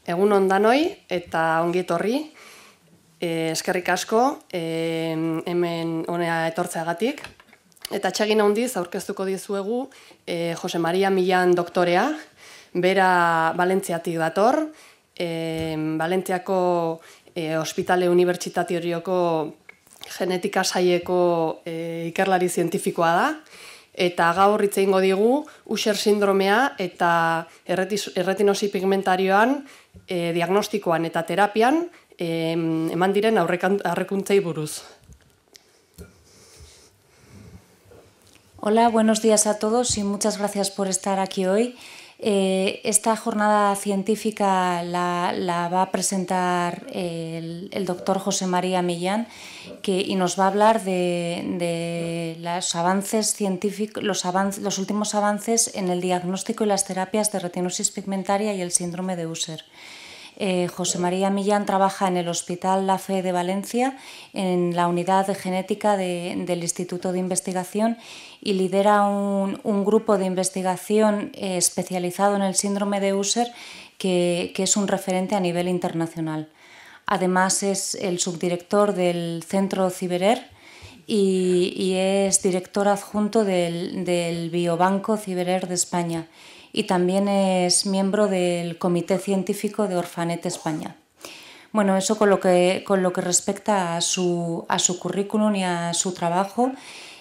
Egun on danoi eta ongi etorri. Eskerrik asko hemen honea etortzeagatik. Eta atsegin handiz aurkeztuko dizuegu Jose Maria Millán doktorea, bera Valentziatik dator, Valentziako Ospitale Unibertsitarioko genetika saileko ikerlari zientifikoa da, eta gaur hitz egingo digu Usher sindromea eta erretinosi pigmentarioan diagnostikoan eta terapian eman diren aurrekuntzei buruz. Hola, buenos días a todos y muchas gracias por estar aquí hoy. Esta jornada científica la va a presentar el doctor José María Millán y nos va a hablar de los avances científicos, los últimos avances en el diagnóstico y las terapias de retinosis pigmentaria y el síndrome de Usher. José María Millán trabaja en el Hospital La Fe de Valencia, en la unidad de genética del Instituto de Investigación, y lidera un grupo de investigación especializado en el síndrome de Usher que es un referente a nivel internacional. Además es el subdirector del Centro Ciberer y es director adjunto del Biobanco Ciberer de España. Y también es miembro del Comité Científico de Orfanet España. Bueno, eso con lo que respecta a su currículum y a su trabajo.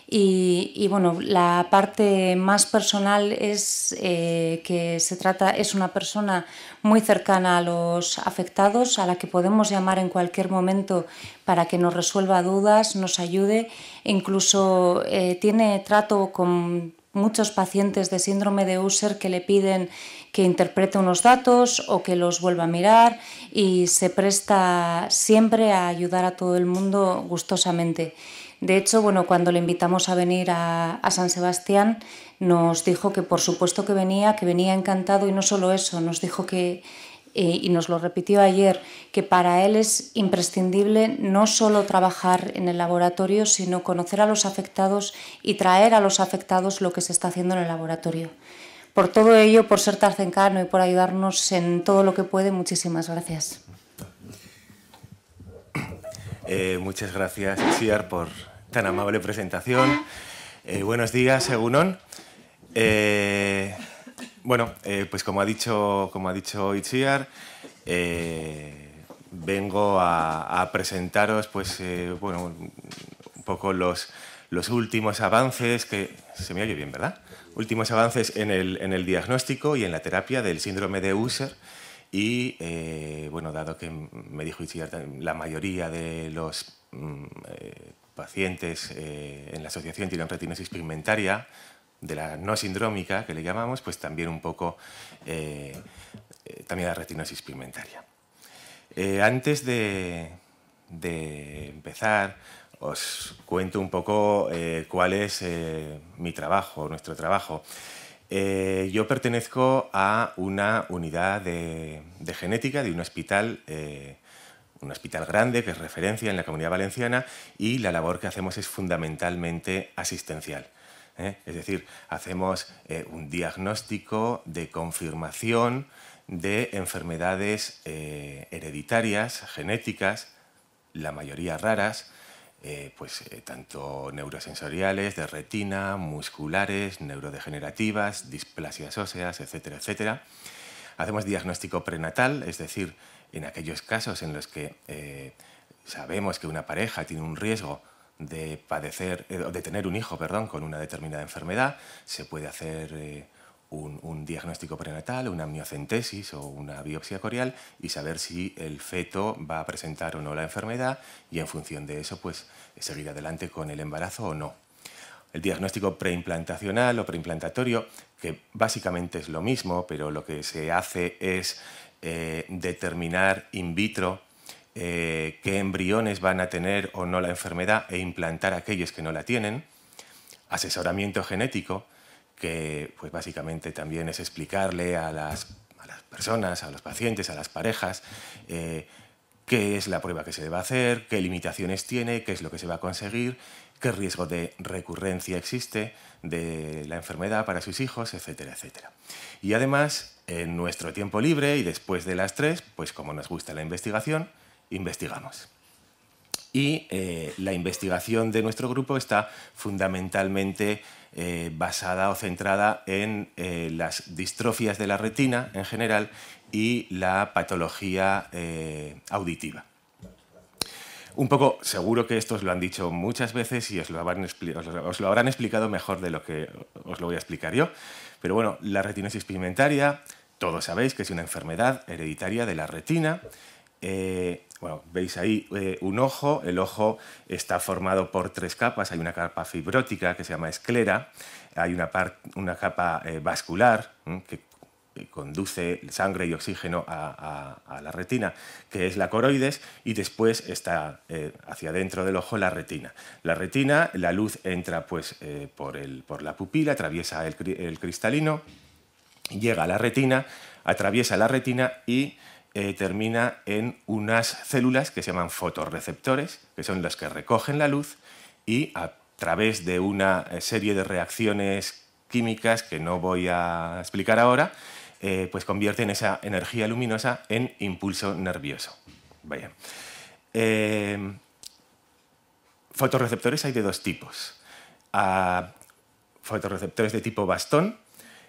Y bueno, la parte más personal es que es una persona muy cercana a los afectados, a la que podemos llamar en cualquier momento para que nos resuelva dudas, nos ayude, e incluso tiene trato con muchos pacientes de síndrome de Usher que le piden que interprete unos datos o que los vuelva a mirar, y se presta siempre a ayudar a todo el mundo gustosamente. De hecho, bueno, cuando le invitamos a venir a San Sebastián, nos dijo que por supuesto que venía encantado, y no solo eso, nos dijo que, y nos lo repitió ayer, que para él es imprescindible no solo trabajar en el laboratorio, sino conocer a los afectados y traer a los afectados lo que se está haciendo en el laboratorio. Por todo ello, por ser tan cercano y por ayudarnos en todo lo que puede, muchísimas gracias. Muchas gracias, Itziar, por tan amable presentación. Buenos días, Egunon. Bueno, pues como ha dicho Itziar, vengo a presentaros, pues, bueno, un poco los últimos avances que... Se me oye bien, ¿verdad? Últimos avances en el diagnóstico y en la terapia del síndrome de Usher. Y, bueno, dado que me dijo Itziar, la mayoría de los pacientes en la asociación tienen retinosis pigmentaria, de la no sindrómica, que le llamamos, pues también un poco también la retinosis pigmentaria. Antes de empezar, os cuento un poco cuál es mi trabajo, nuestro trabajo. Yo pertenezco a una unidad de genética de un hospital grande que es referencia en la Comunidad Valenciana, y la labor que hacemos es fundamentalmente asistencial. Es decir, hacemos un diagnóstico de confirmación de enfermedades hereditarias, genéticas, la mayoría raras, tanto neurosensoriales, de retina, musculares, neurodegenerativas, displasias óseas, etcétera, etcétera. Hacemos diagnóstico prenatal, es decir, en aquellos casos en los que sabemos que una pareja tiene un riesgo de tener un hijo, con una determinada enfermedad, se puede hacer un diagnóstico prenatal, una amniocentesis o una biopsia corial, y saber si el feto va a presentar o no la enfermedad, y en función de eso, pues, seguir adelante con el embarazo o no. El diagnóstico preimplantacional o preimplantatorio, que básicamente es lo mismo, pero lo que se hace es determinar in vitro qué embriones van a tener o no la enfermedad e implantar aquellos que no la tienen. Asesoramiento genético, que pues básicamente también es explicarle a las personas, a los pacientes, a las parejas, qué es la prueba que se debe hacer, qué limitaciones tiene, qué es lo que se va a conseguir, qué riesgo de recurrencia existe de la enfermedad para sus hijos, etcétera, etcétera. Y además, en nuestro tiempo libre y después de las 3, pues como nos gusta la investigación, investigamos. Y la investigación de nuestro grupo está fundamentalmente basada o centrada en las distrofias de la retina en general y la patología auditiva. Un poco, seguro que esto os lo han dicho muchas veces y os lo habrán explicado mejor de lo que os lo voy a explicar yo. Pero bueno, la retinosis pigmentaria, todos sabéis que es una enfermedad hereditaria de la retina. Bueno, veis ahí un ojo. El ojo está formado por 3 capas. Hay una capa fibrótica que se llama esclera. Hay una capa vascular que conduce sangre y oxígeno a la retina, que es la coroides, y después está hacia dentro del ojo la retina. La retina, la luz entra pues, por la pupila, atraviesa el cristalino, llega a la retina, atraviesa la retina y termina en unas células que se llaman fotorreceptores, que son las que recogen la luz y a través de una serie de reacciones químicas que no voy a explicar ahora, pues convierten esa energía luminosa en impulso nervioso. Vaya. Fotorreceptores hay de 2 tipos. Fotorreceptores de tipo bastón,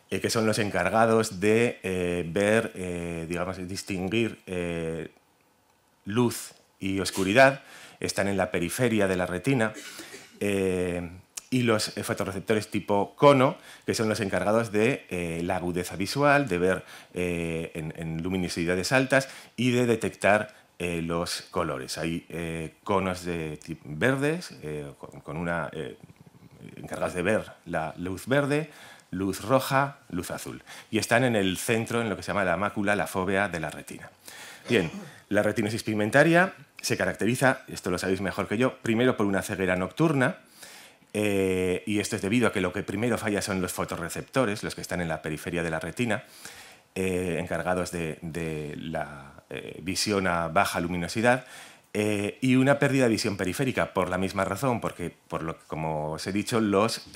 que son los encargados de ver, digamos, distinguir luz y oscuridad, están en la periferia de la retina, y los fotorreceptores tipo cono, que son los encargados de la agudeza visual, de ver en luminosidades altas y de detectar los colores. Hay conos de tipo verdes, encargados de ver la luz verde, luz roja, luz azul. Y están en el centro, en lo que se llama la mácula, la fóvea de la retina. Bien, la retinosis pigmentaria se caracteriza, esto lo sabéis mejor que yo, primero por una ceguera nocturna, y esto es debido a que lo que primero falla son los fotorreceptores, los que están en la periferia de la retina, encargados de la visión a baja luminosidad, y una pérdida de visión periférica por la misma razón, porque, como os he dicho, los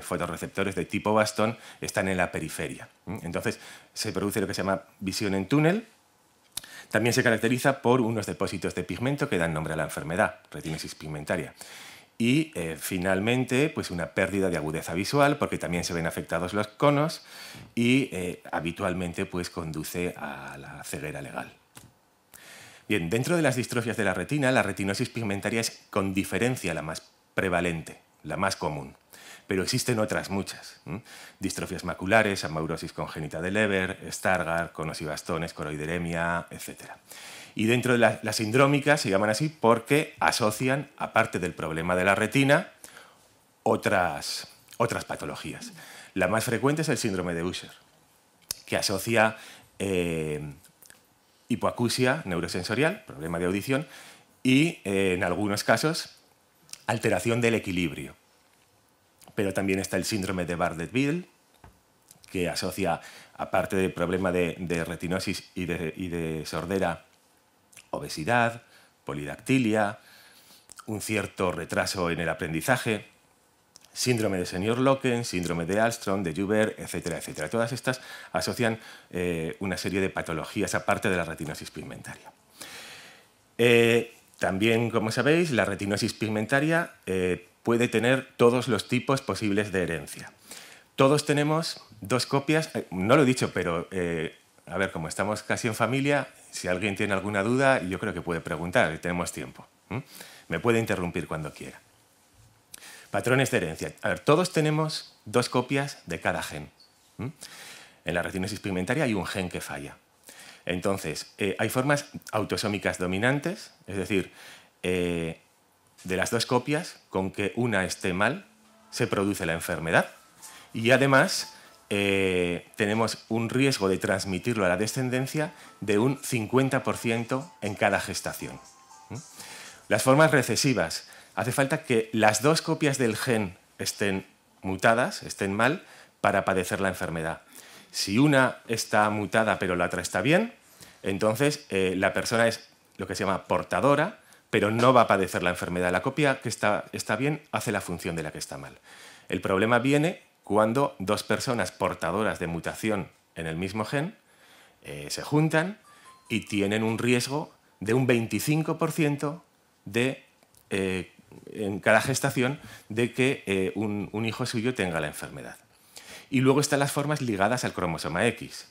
fotorreceptores de tipo bastón están en la periferia. Entonces se produce lo que se llama visión en túnel. También se caracteriza por unos depósitos de pigmento que dan nombre a la enfermedad, retinosis pigmentaria. Y finalmente, pues una pérdida de agudeza visual, porque también se ven afectados los conos y habitualmente pues, conduce a la ceguera legal. Bien, dentro de las distrofias de la retina, la retinosis pigmentaria es con diferencia la más prevalente, la más común. Pero existen otras muchas. Distrofias maculares, amaurosis congénita de Leber, Stargardt, conos y bastones, coroideremia, etc. Y dentro de las sindrómicas se llaman así porque asocian, aparte del problema de la retina, otras patologías. La más frecuente es el síndrome de Usher, que asocia hipoacusia neurosensorial, problema de audición, y en algunos casos alteración del equilibrio. Pero también está el síndrome de Bardet-Biedl, que asocia, aparte del problema de retinosis y de sordera, obesidad, polidactilia, un cierto retraso en el aprendizaje, síndrome de Senior-Loken, síndrome de Alström, de Joubert, etcétera, etcétera. Todas estas asocian una serie de patologías aparte de la retinosis pigmentaria. También, como sabéis, la retinosis pigmentaria puede tener todos los tipos posibles de herencia. Todos tenemos 2 copias, no lo he dicho, pero a ver, como estamos casi en familia, si alguien tiene alguna duda, yo creo que puede preguntar, tenemos tiempo. Me puede interrumpir cuando quiera. Patrones de herencia. A ver, todos tenemos 2 copias de cada gen. En la retinosis pigmentaria hay un gen que falla. Entonces, hay formas autosómicas dominantes, es decir, de las 2 copias, con que una esté mal, se produce la enfermedad. Y además, tenemos un riesgo de transmitirlo a la descendencia de un 50% en cada gestación. Las formas recesivas. Hace falta que las 2 copias del gen estén mutadas, estén mal, para padecer la enfermedad. Si una está mutada pero la otra está bien, entonces la persona es lo que se llama portadora, pero no va a padecer la enfermedad. La copia que está bien hace la función de la que está mal. El problema viene cuando dos personas portadoras de mutación en el mismo gen se juntan y tienen un riesgo de un 25% en cada gestación de que un hijo suyo tenga la enfermedad. Y luego están las formas ligadas al cromosoma X.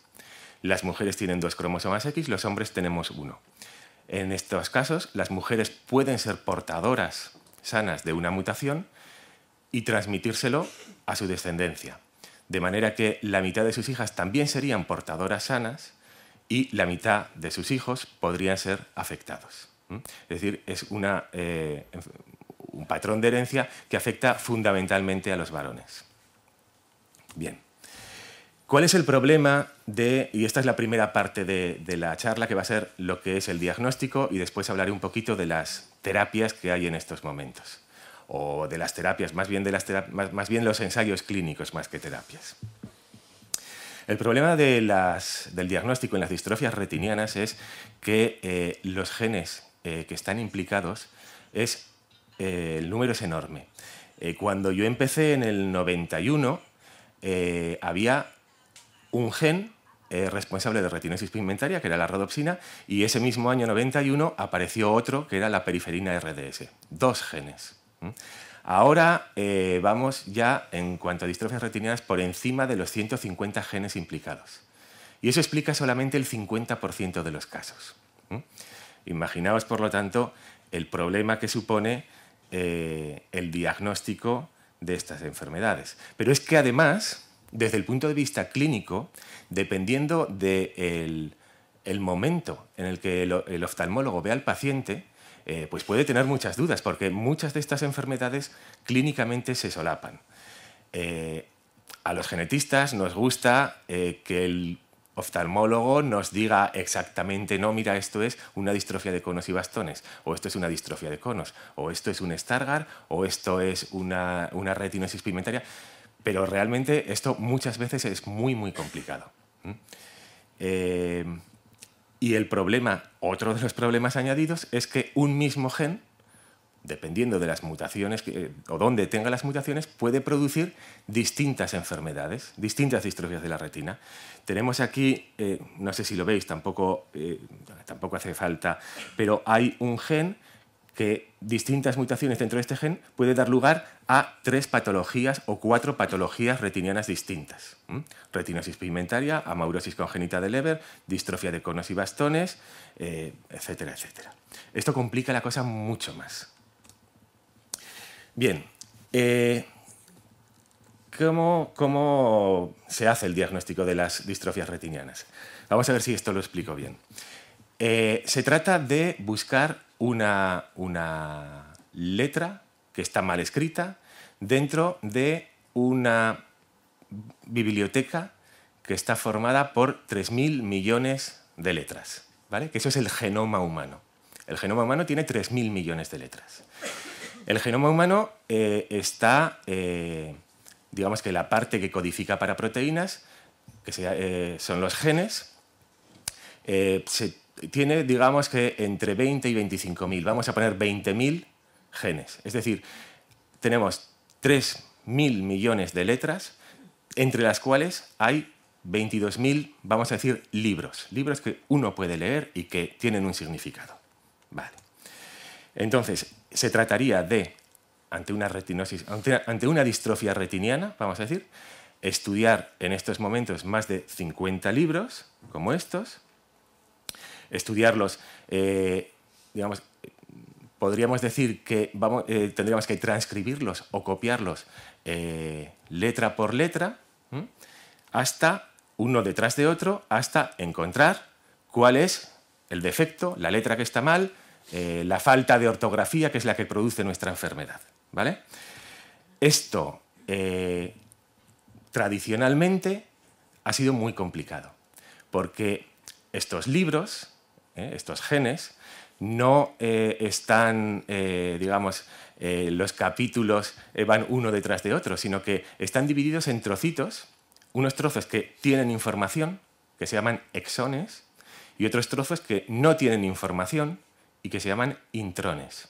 Las mujeres tienen 2 cromosomas X, los hombres tenemos 1. En estos casos, las mujeres pueden ser portadoras sanas de una mutación y transmitírselo a su descendencia. De manera que la mitad de sus hijas también serían portadoras sanas y la mitad de sus hijos podrían ser afectados. Es decir, es un patrón de herencia que afecta fundamentalmente a los varones. Bien. ¿Cuál es el problema y esta es la primera parte de la charla, que va a ser lo que es el diagnóstico, y después hablaré un poquito de las terapias que hay en estos momentos, o de las terapias, más bien los ensayos clínicos más que terapias. El problema del diagnóstico en las distrofias retinianas es que los genes que están implicados, el número es enorme. Cuando yo empecé en el 91, había un gen responsable de retinosis pigmentaria, que era la rodopsina, y ese mismo año 91 apareció otro, que era la periferina RDS. 2 genes. Ahora vamos ya, en cuanto a distrofias retinianas, por encima de los 150 genes implicados. Y eso explica solamente el 50% de los casos. Imaginaos, por lo tanto, el problema que supone el diagnóstico de estas enfermedades. Pero es que además, desde el punto de vista clínico, dependiendo del momento en el que el oftalmólogo ve al paciente, pues puede tener muchas dudas, porque muchas de estas enfermedades clínicamente se solapan. A los genetistas nos gusta que el oftalmólogo nos diga exactamente, no, mira, esto es una distrofia de conos y bastones, o esto es una distrofia de conos, o esto es un Stargardt, o esto es una retinosis pigmentaria, pero realmente esto muchas veces es muy, muy complicado. Y el problema, otro de los problemas añadidos, es que un mismo gen, dependiendo de las mutaciones o dónde tenga las mutaciones, puede producir distintas enfermedades, distintas distrofias de la retina. Tenemos aquí, no sé si lo veis, tampoco hace falta, pero hay un gen que distintas mutaciones dentro de este gen puede dar lugar a 3 patologías o 4 patologías retinianas distintas. Retinosis pigmentaria, amaurosis congénita de Leber, distrofia de conos y bastones, etcétera, etcétera. Esto complica la cosa mucho más. Bien, ¿cómo se hace el diagnóstico de las distrofias retinianas? Vamos a ver si esto lo explico bien. Se trata de buscar una letra que está mal escrita dentro de una biblioteca que está formada por 3.000 millones de letras, ¿vale? Que eso es el genoma humano. El genoma humano tiene 3.000 millones de letras. El genoma humano digamos que la parte que codifica para proteínas, que son los genes, tiene, digamos que entre 20 y 25.000, vamos a poner 20.000 genes. Es decir, tenemos 3.000 millones de letras, entre las cuales hay 22.000, vamos a decir, libros que uno puede leer y que tienen un significado. Vale. Entonces, se trataría de, ante una distrofia retiniana, vamos a decir, estudiar en estos momentos más de 50 libros, como estos, estudiarlos, digamos, podríamos decir que tendríamos que transcribirlos o copiarlos letra por letra, hasta uno detrás de otro, hasta encontrar cuál es el defecto, la letra que está mal, la falta de ortografía, que es la que produce nuestra enfermedad, ¿vale? Esto, tradicionalmente, ha sido muy complicado, porque estos libros, estos genes, no están, digamos, los capítulos van uno detrás de otro, sino que están divididos en trocitos, unos trozos que tienen información, que se llaman exones, y otros trozos que no tienen información, y que se llaman intrones.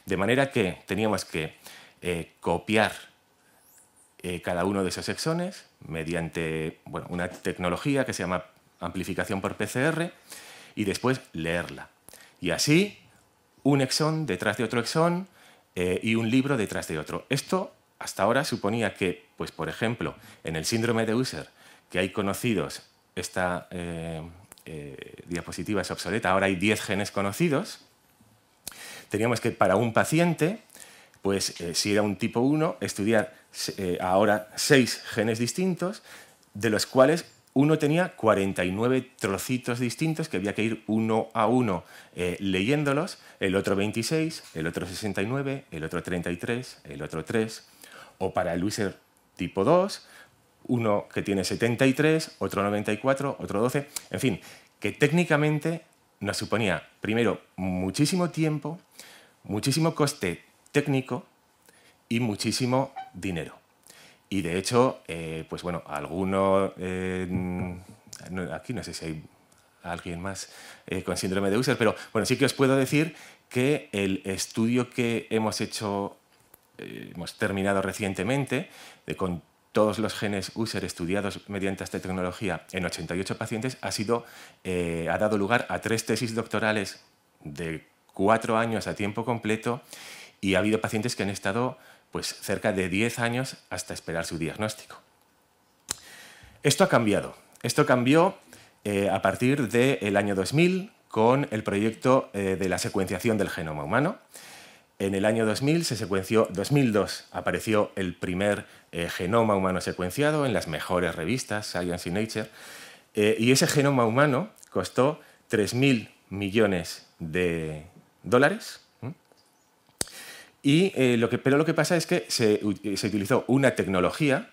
De manera que teníamos que copiar cada uno de esos exones mediante una tecnología que se llama amplificación por PCR y después leerla. Y así, un exón detrás de otro exón y un libro detrás de otro. Esto hasta ahora suponía que, pues, por ejemplo, en el síndrome de Usher, que hay conocidos, esta diapositiva es obsoleta, ahora hay 10 genes conocidos, teníamos que para un paciente, pues si era un tipo 1, estudiar ahora 6 genes distintos, de los cuales uno tenía 49 trocitos distintos que había que ir uno a uno leyéndolos, el otro 26, el otro 69, el otro 33, el otro 3, o para el Usher tipo 2, uno que tiene 73, otro 94, otro 12, en fin, que técnicamente nos suponía, primero, muchísimo tiempo, muchísimo coste técnico y muchísimo dinero. Y de hecho, pues bueno, alguno, aquí no sé si hay alguien más con síndrome de Usher, pero bueno, sí que os puedo decir que el estudio que hemos hecho, hemos terminado recientemente, con todos los genes Usher estudiados mediante esta tecnología en 88 pacientes, ha dado lugar a 3 tesis doctorales de 4 años a tiempo completo y ha habido pacientes que han estado pues, cerca de 10 años hasta esperar su diagnóstico. Esto ha cambiado. Esto cambió a partir del año 2000 con el proyecto de la secuenciación del genoma humano. En el año 2000 se secuenció, 2002 apareció el primer genoma humano secuenciado en las mejores revistas, Science y Nature, y ese genoma humano costó 3.000 millones de dólares. Pero lo que pasa es que se utilizó una tecnología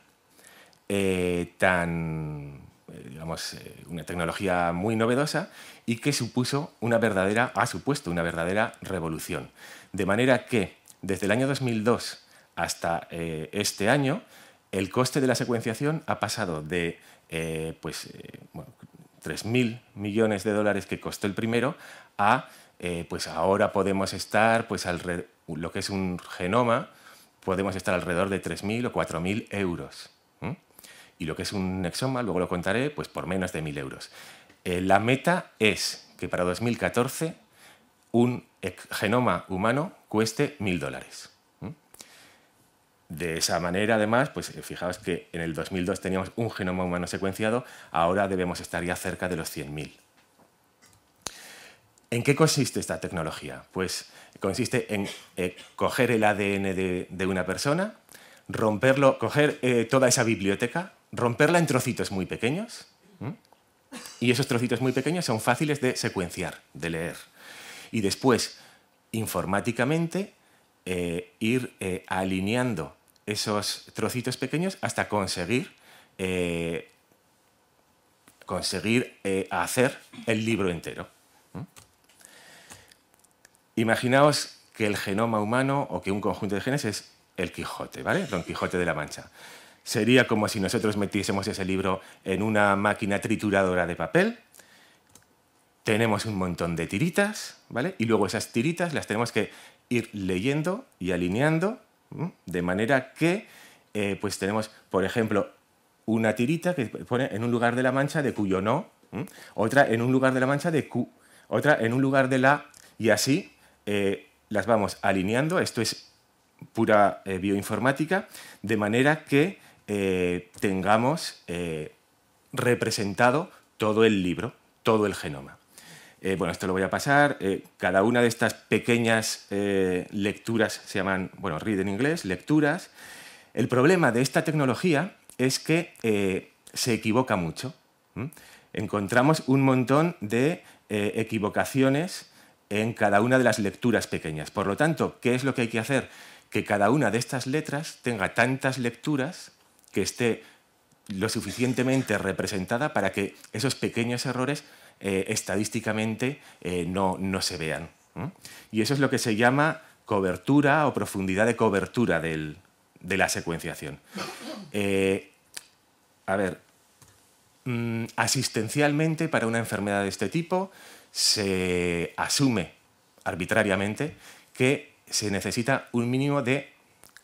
una tecnología muy novedosa y que ha supuesto una verdadera revolución. De manera que desde el año 2002 hasta este año, el coste de la secuenciación ha pasado de 3.000 millones de dólares que costó el primero a pues ahora podemos estar, pues lo que es un genoma, podemos estar alrededor de 3.000 o 4.000 euros. Y lo que es un exoma, luego lo contaré, pues por menos de 1.000 euros. La meta es que para 2014 un genoma humano cueste 1.000 dólares. De esa manera, además, pues fijaos que en el 2002 teníamos un genoma humano secuenciado, ahora debemos estar ya cerca de los 100.000. ¿En qué consiste esta tecnología? Pues consiste en coger el ADN de una persona, romperlo, coger toda esa biblioteca, romperla en trocitos muy pequeños, y esos trocitos muy pequeños son fáciles de secuenciar, de leer. Y después, informáticamente, ir alineando esos trocitos pequeños hasta conseguir hacer el libro entero. Imaginaos que el genoma humano o que un conjunto de genes es el Quijote, ¿vale? Don Quijote de la Mancha. Sería como si nosotros metiésemos ese libro en una máquina trituradora de papel. Tenemos un montón de tiritas, ¿vale? Y luego esas tiritas las tenemos que ir leyendo y alineando, de manera que pues tenemos, por ejemplo, una tirita que pone en un lugar de la mancha de cuyo no, otra en un lugar de la mancha de cu, otra en un lugar de la, y así las vamos alineando. Esto es pura bioinformática, de manera que tengamos representado todo el libro, todo el genoma. Bueno, esto lo voy a pasar. Cada una de estas pequeñas lecturas se llaman, bueno, read en inglés, lecturas. El problema de esta tecnología es que se equivoca mucho. Encontramos un montón de equivocaciones en cada una de las lecturas pequeñas. Por lo tanto, ¿qué es lo que hay que hacer? Que cada una de estas letras tenga tantas lecturas que esté lo suficientemente representada para que esos pequeños errores estadísticamente no se vean. Y eso es lo que se llama cobertura o profundidad de cobertura de la secuenciación. Asistencialmente, para una enfermedad de este tipo, se asume arbitrariamente que se necesita un mínimo de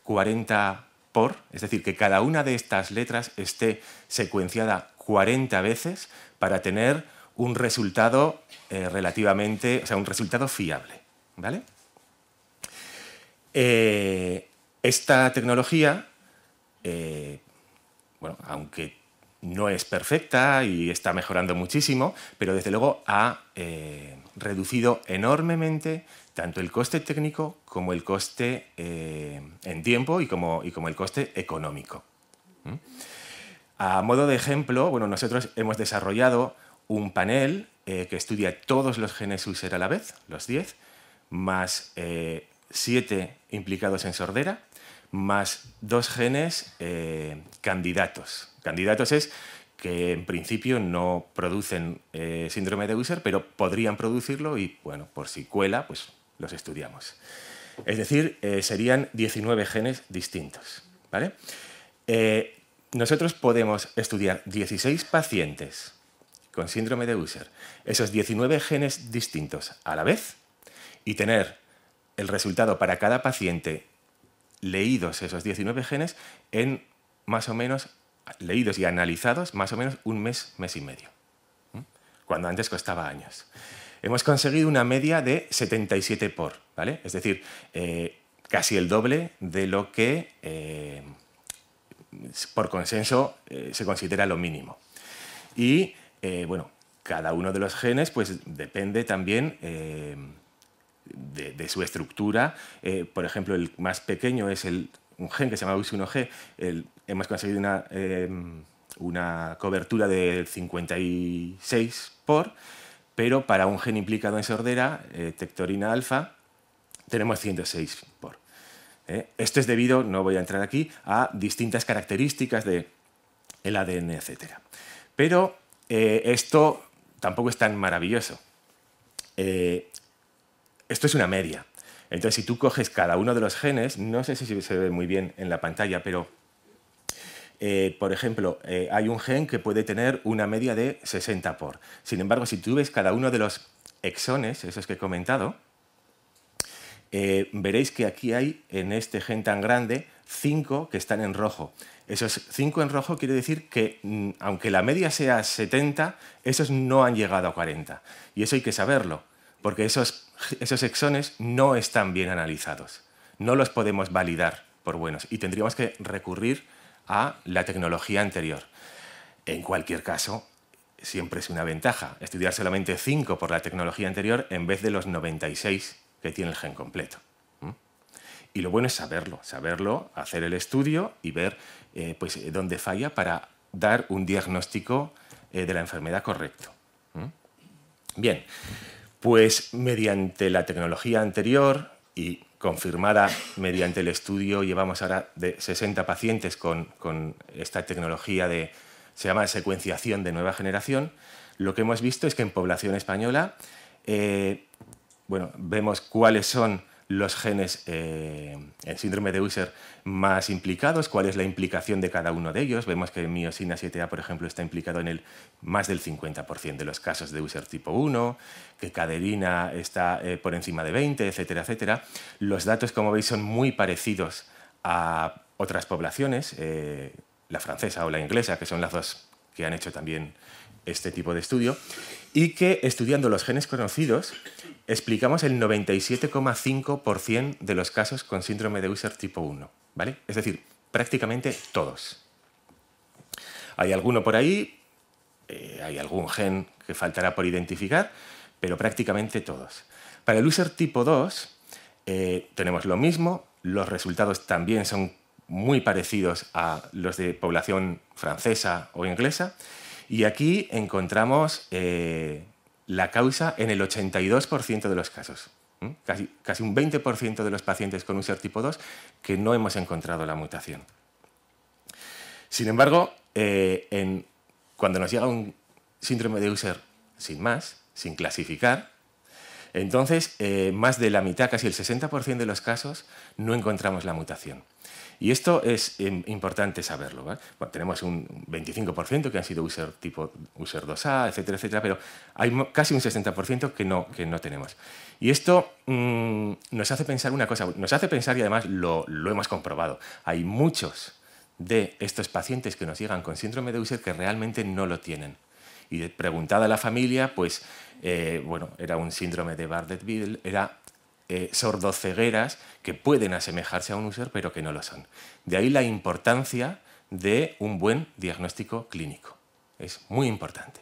40 por, es decir, que cada una de estas letras esté secuenciada 40 veces para tener un resultado relativamente, o sea, un resultado fiable, ¿vale? Esta tecnología, bueno, aunque no es perfecta y está mejorando muchísimo, pero desde luego ha reducido enormemente tanto el coste técnico como el coste en tiempo y como el coste económico. A modo de ejemplo, bueno, nosotros hemos desarrollado un panel que estudia todos los genes user a la vez, los 10, más 7 implicados en sordera, más 2 genes candidatos. Candidatos es que en principio no producen síndrome de Usher, pero podrían producirlo y, bueno, por si cuela, pues los estudiamos. Es decir, serían 19 genes distintos, ¿vale? Nosotros podemos estudiar 16 pacientes con síndrome de Usher, esos 19 genes distintos a la vez, y tener el resultado para cada paciente leídos esos 19 genes en más o menos, leídos y analizados, más o menos un mes, mes y medio, cuando antes costaba años. Hemos conseguido una media de 77 por, ¿vale? Es decir, casi el doble de lo que por consenso se considera lo mínimo. Y, bueno, cada uno de los genes pues, depende también de su estructura. Por ejemplo, el más pequeño es un gen que se llama US1G. Hemos conseguido una cobertura de 56 por, pero para un gen implicado en sordera, tectorina alfa, tenemos 106 por. Esto es debido, no voy a entrar aquí, a distintas características del ADN, etc. Pero esto tampoco es tan maravilloso. Esto es una media. Entonces, si tú coges cada uno de los genes, no sé si se ve muy bien en la pantalla, pero, por ejemplo, hay un gen que puede tener una media de 60 por. Sin embargo, si tú ves cada uno de los exones, esos que he comentado, veréis que aquí hay, en este gen tan grande, 5 que están en rojo. Esos 5 en rojo quiere decir que, aunque la media sea 70, esos no han llegado a 40. Y eso hay que saberlo, porque esos exones no están bien analizados. No los podemos validar por buenos y tendríamos que recurrir a la tecnología anterior. En cualquier caso, siempre es una ventaja estudiar solamente 5 por la tecnología anterior en vez de los 96 que tiene el gen completo. Y lo bueno es saberlo, hacer el estudio y ver pues, dónde falla para dar un diagnóstico de la enfermedad correcto. Bien, pues mediante la tecnología anterior y confirmada mediante el estudio, llevamos ahora de 60 pacientes con esta tecnología se llama secuenciación de nueva generación. Lo que hemos visto es que en población española bueno, vemos cuáles son los genes en síndrome de Usher más implicados, cuál es la implicación de cada uno de ellos. Vemos que miosina 7A, por ejemplo, está implicado en más del 50% de los casos de Usher tipo 1, que caderina está por encima de 20, etcétera, etcétera. Los datos, como veis, son muy parecidos a otras poblaciones, la francesa o la inglesa, que son las dos que han hecho también este tipo de estudio, y que estudiando los genes conocidos explicamos el 97,5% de los casos con síndrome de Usher tipo 1, ¿vale? Es decir, prácticamente todos. Hay alguno por ahí, hay algún gen que faltará por identificar, pero prácticamente todos. Para el Usher tipo 2 tenemos lo mismo, los resultados también son muy parecidos a los de población francesa o inglesa, y aquí encontramos la causa en el 82% de los casos. Casi un 20% de los pacientes con Usher tipo 2 que no hemos encontrado la mutación. Sin embargo, cuando nos llega un síndrome de Usher sin más, sin clasificar, entonces más de la mitad, casi el 60% de los casos, no encontramos la mutación. Y esto es importante saberlo, ¿vale? Bueno, tenemos un 25% que han sido user tipo user 2A, etcétera, etcétera, pero hay casi un 60% que no tenemos. Y esto nos hace pensar una cosa, nos hace pensar, y además lo hemos comprobado, hay muchos de estos pacientes que nos llegan con síndrome de Usher que realmente no lo tienen. Y preguntada a la familia, pues, bueno, era un síndrome de Bardet-Biedl, era sordocegueras que pueden asemejarse a un Usher, pero que no lo son. De ahí la importancia de un buen diagnóstico clínico. Es muy importante.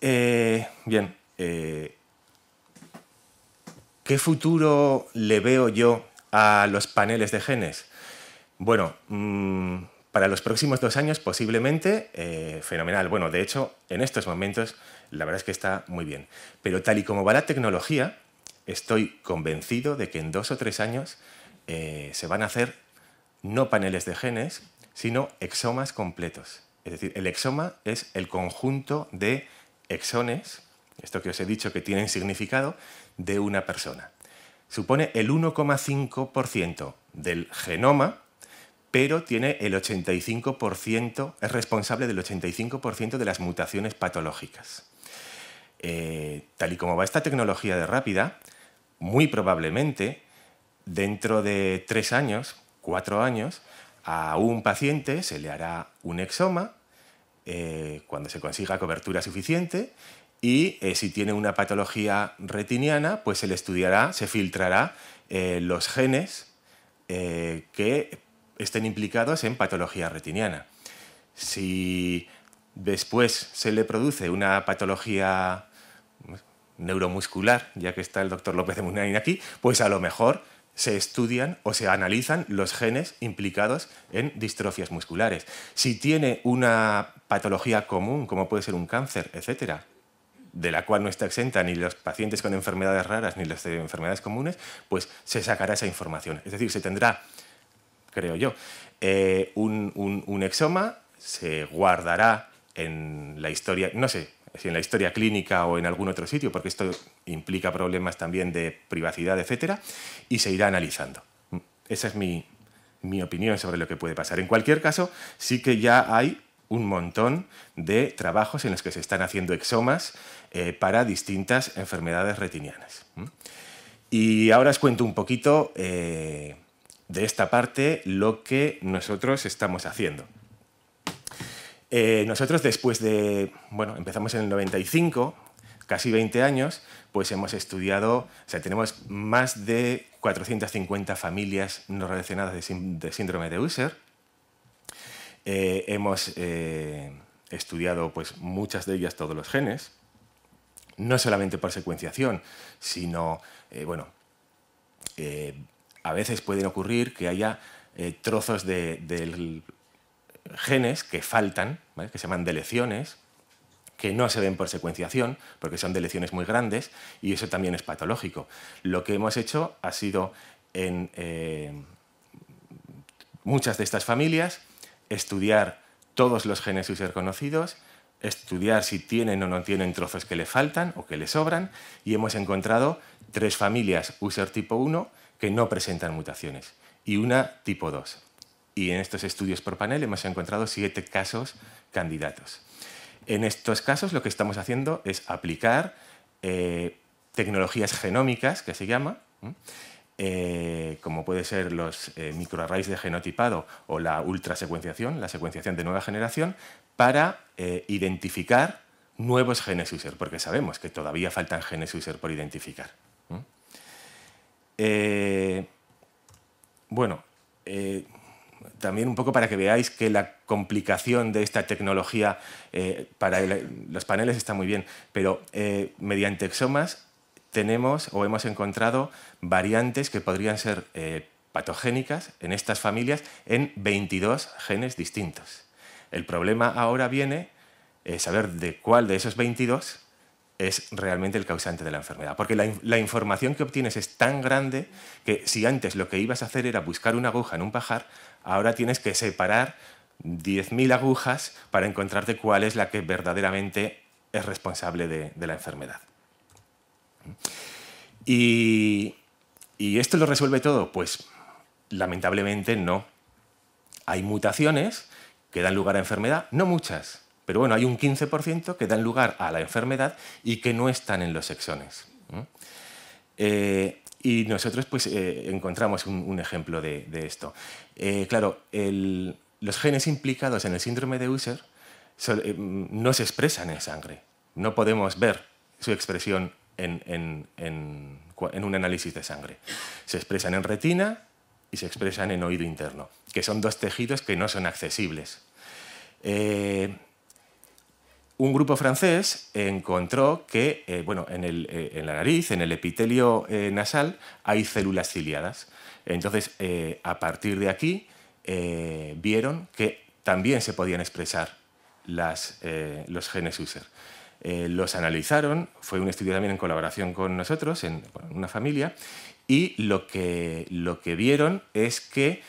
Bien, ¿qué futuro le veo yo a los paneles de genes? Bueno, para los próximos 2 años posiblemente fenomenal. Bueno, de hecho, en estos momentos la verdad es que está muy bien. Pero tal y como va la tecnología, estoy convencido de que en 2 o 3 años se van a hacer no paneles de genes, sino exomas completos. Es decir, el exoma es el conjunto de exones, esto que os he dicho que tienen significado, de una persona. Supone el 1,5% del genoma, pero tiene el 85%, es responsable del 85% de las mutaciones patológicas. Tal y como va esta tecnología de rápida, muy probablemente dentro de 3 años, 4 años, a un paciente se le hará un exoma cuando se consiga cobertura suficiente y si tiene una patología retiniana, pues se le estudiará, se filtrará los genes que estén implicados en patología retiniana. Si después se le produce una patología neuromuscular, ya que está el doctor López de Munain aquí, pues a lo mejor se estudian o se analizan los genes implicados en distrofias musculares. Si tiene una patología común, como puede ser un cáncer, etcétera, de la cual no está exenta ni los pacientes con enfermedades raras ni las de enfermedades comunes, pues se sacará esa información. Es decir, se tendrá, creo yo, un exoma, se guardará en la historia, no sé si en la historia clínica o en algún otro sitio, porque esto implica problemas también de privacidad, etcétera, y se irá analizando. Esa es mi opinión sobre lo que puede pasar. En cualquier caso, sí que ya hay un montón de trabajos en los que se están haciendo exomas para distintas enfermedades retinianas. Y ahora os cuento un poquito de esta parte lo que nosotros estamos haciendo. Nosotros después de, bueno, empezamos en el 95, casi 20 años, pues hemos estudiado, o sea, tenemos más de 450 familias no relacionadas de síndrome de Usher. Hemos estudiado pues, muchas de ellas, todos los genes, no solamente por secuenciación, sino, bueno, a veces pueden ocurrir que haya trozos de genes que faltan, ¿vale? Que se llaman deleciones, que no se ven por secuenciación, porque son deleciones muy grandes, y eso también es patológico. Lo que hemos hecho ha sido, en muchas de estas familias, estudiar todos los genes Usher conocidos, estudiar si tienen o no tienen trozos que le faltan o que le sobran, y hemos encontrado 3 familias Usher tipo 1 que no presentan mutaciones, y una tipo 2. Y en estos estudios por panel hemos encontrado 7 casos candidatos. En estos casos lo que estamos haciendo es aplicar tecnologías genómicas, que se llama, como puede ser los microarrays de genotipado o la ultrasecuenciación, la secuenciación de nueva generación, para identificar nuevos genes Usher, porque sabemos que todavía faltan genes Usher por identificar. Bueno, también un poco para que veáis que la complicación de esta tecnología para los paneles está muy bien, pero mediante exomas tenemos o hemos encontrado variantes que podrían ser patogénicas en estas familias en 22 genes distintos. El problema ahora viene saber de cuál de esos 22 es realmente el causante de la enfermedad. Porque la información que obtienes es tan grande que si antes lo que ibas a hacer era buscar una aguja en un pajar, ahora tienes que separar 10.000 agujas para encontrarte cuál es la que verdaderamente es responsable de la enfermedad. Y ¿Y esto lo resuelve todo? Pues lamentablemente no. Hay mutaciones que dan lugar a enfermedad, no muchas, pero bueno, hay un 15% que dan lugar a la enfermedad y que no están en los exones. Y nosotros pues, encontramos un ejemplo de esto. Claro, los genes implicados en el síndrome de Usher no se expresan en sangre. No podemos ver su expresión en un análisis de sangre. Se expresan en retina y se expresan en oído interno, que son dos tejidos que no son accesibles. Un grupo francés encontró que en la nariz, en el epitelio nasal, hay células ciliadas. Entonces, a partir de aquí, vieron que también se podían expresar los genes Usher. Los analizaron, fue un estudio también en colaboración con nosotros, en una familia, y lo que vieron es que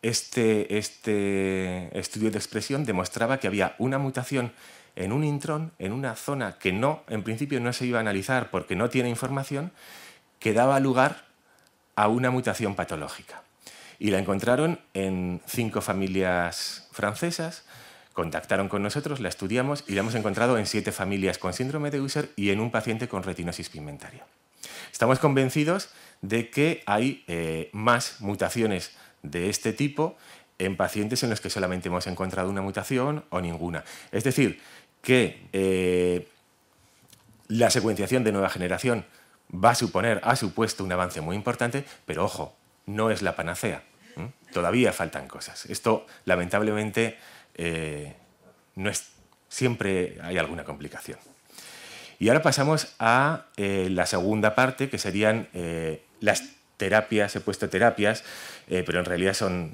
este estudio de expresión demostraba que había una mutación en un intrón, en una zona que en principio no se iba a analizar porque no tiene información, que daba lugar a una mutación patológica. Y la encontraron en 5 familias francesas, contactaron con nosotros, la estudiamos y la hemos encontrado en 7 familias con síndrome de Usher y en un paciente con retinosis pigmentaria. Estamos convencidos de que hay más mutaciones de este tipo en pacientes en los que solamente hemos encontrado una mutación o ninguna. Es decir, que la secuenciación de nueva generación ha supuesto un avance muy importante, pero ojo, no es la panacea. Todavía faltan cosas. Esto, lamentablemente, siempre hay alguna complicación. Y ahora pasamos a la segunda parte, que serían las terapias. He puesto terapias, pero en realidad son,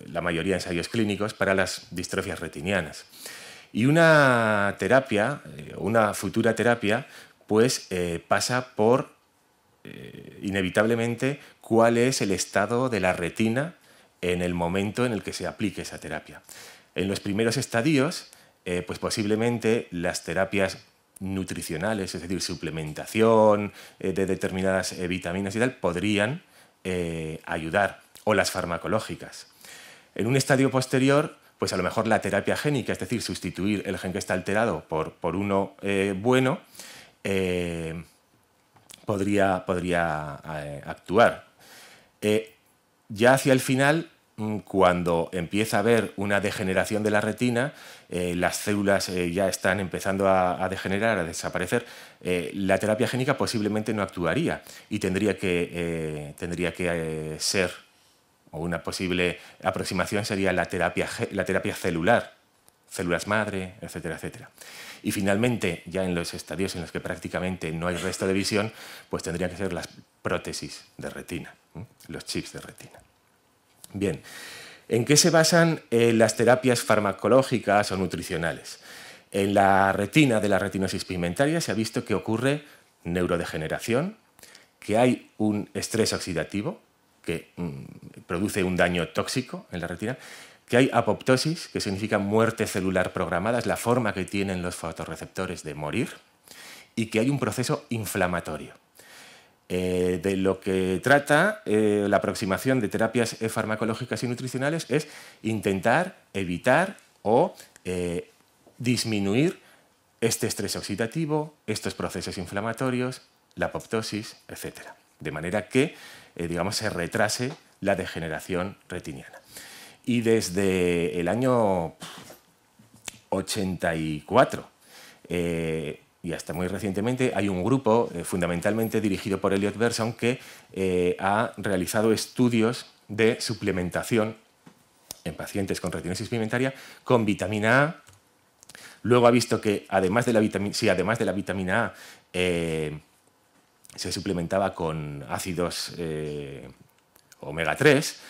la mayoría ensayos clínicos para las distrofias retinianas. Y una terapia, una futura terapia, pues pasa por, inevitablemente, cuál es el estado de la retina en el momento en el que se aplique esa terapia. En los primeros estadios, pues posiblemente las terapias nutricionales, es decir, suplementación de determinadas vitaminas y tal, podrían ayudar, o las farmacológicas. En un estadio posterior, pues a lo mejor la terapia génica, es decir, sustituir el gen que está alterado por uno bueno, podría actuar. Ya hacia el final, cuando empieza a haber una degeneración de la retina, las células ya están empezando a degenerar, a desaparecer, la terapia génica posiblemente no actuaría y tendría que ser, o una posible aproximación sería la terapia celular, células madre, etcétera, etcétera. Y finalmente, ya en los estadios en los que prácticamente no hay resto de visión, pues tendrían que ser las prótesis de retina, los chips de retina. Bien, ¿en qué se basan las terapias farmacológicas o nutricionales? En la retina de la retinosis pigmentaria se ha visto que ocurre neurodegeneración, que hay un estrés oxidativo que produce un daño tóxico en la retina, que hay apoptosis, que significa muerte celular programada, es la forma que tienen los fotorreceptores de morir, y que hay un proceso inflamatorio. De lo que trata la aproximación de terapias farmacológicas y nutricionales es intentar evitar o disminuir este estrés oxidativo, estos procesos inflamatorios, la apoptosis, etc. De manera que, se retrase la degeneración retiniana. Y desde el año 84 y hasta muy recientemente hay un grupo fundamentalmente dirigido por Elliot Berson que ha realizado estudios de suplementación en pacientes con retinosis pigmentaria con vitamina A. Luego ha visto que además de la vitamina A se suplementaba con ácidos omega 3,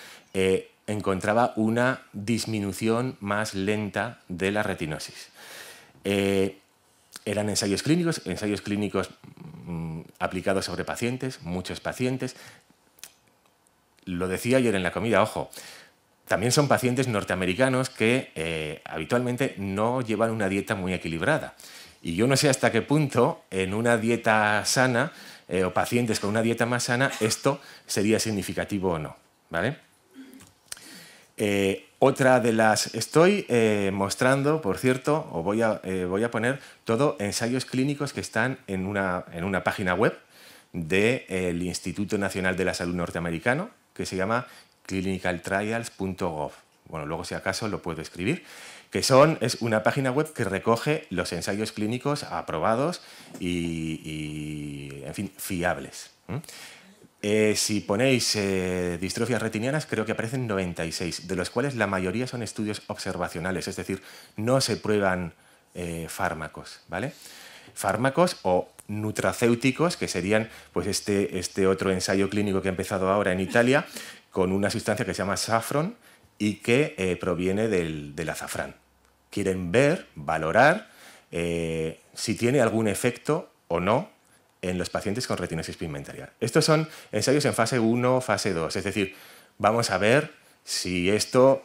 encontraba una disminución más lenta de la retinosis. Eran ensayos clínicos aplicados sobre pacientes, muchos pacientes. Lo decía ayer en la comida, ojo, también son pacientes norteamericanos que habitualmente no llevan una dieta muy equilibrada. Y yo no sé hasta qué punto en una dieta sana o pacientes con una dieta más sana, esto sería significativo o no, ¿vale? Otra de las... Estoy mostrando, por cierto, o voy a poner todo ensayos clínicos que están en una página web del Instituto Nacional de la Salud norteamericano, que se llama clinicaltrials.gov. Bueno, luego si acaso lo puedo escribir, que es una página web que recoge los ensayos clínicos aprobados y en fin, fiables. Si ponéis distrofias retinianas, creo que aparecen 96, de los cuales la mayoría son estudios observacionales, es decir, no se prueban fármacos, ¿vale? Fármacos o nutracéuticos, que serían pues este otro ensayo clínico que ha empezado ahora en Italia, con una sustancia que se llama saffron y que proviene del azafrán. Quieren ver, valorar si tiene algún efecto o no en los pacientes con retinosis pigmentaria. Estos son ensayos en fase 1, fase 2, es decir, vamos a ver si esto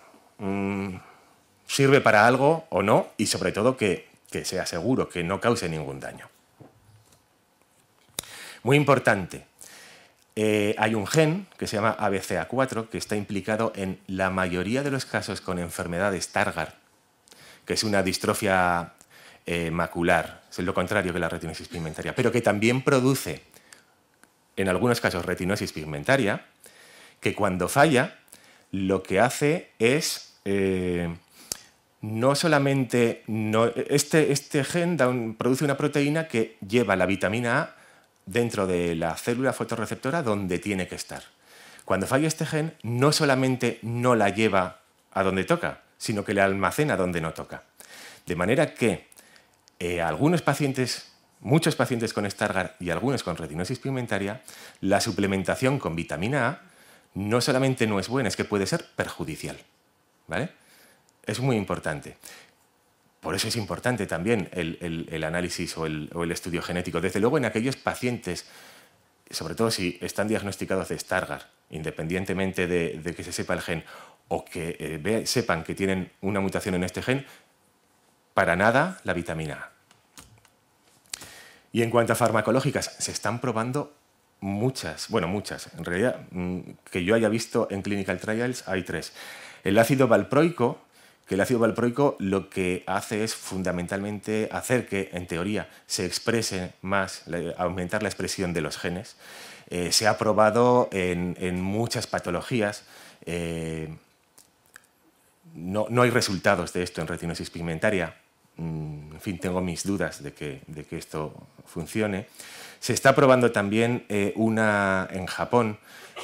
sirve para algo o no y sobre todo que sea seguro, que no cause ningún daño. Muy importante, hay un gen que se llama ABCA4 que está implicado en la mayoría de los casos con enfermedad de Stargardt, que es una distrofia macular, es lo contrario que la retinosis pigmentaria, pero que también produce, en algunos casos, retinosis pigmentaria, que cuando falla, lo que hace es, no solamente, este gen produce una proteína que lleva la vitamina A dentro de la célula fotorreceptora donde tiene que estar. Cuando falla este gen, no solamente no la lleva a donde toca, sino que la almacena donde no toca. De manera que algunos pacientes, muchos pacientes con Stargardt y algunos con retinosis pigmentaria, la suplementación con vitamina A no solamente no es buena, es que puede ser perjudicial, ¿vale? Es muy importante. Por eso es importante también el análisis o el estudio genético. Desde luego en aquellos pacientes, sobre todo si están diagnosticados de Stargardt, independientemente de que se sepa el gen o que sepan que tienen una mutación en este gen, para nada la vitamina A. Y en cuanto a farmacológicas, se están probando muchas, en realidad que yo haya visto en clinical trials hay 3. El ácido valproico, que el ácido valproico lo que hace es fundamentalmente hacer que, en teoría, se exprese más, aumentar la expresión de los genes. Se ha probado en muchas patologías. No hay resultados de esto en retinosis pigmentaria. En fin, tengo mis dudas de que esto funcione. Se está probando también una en Japón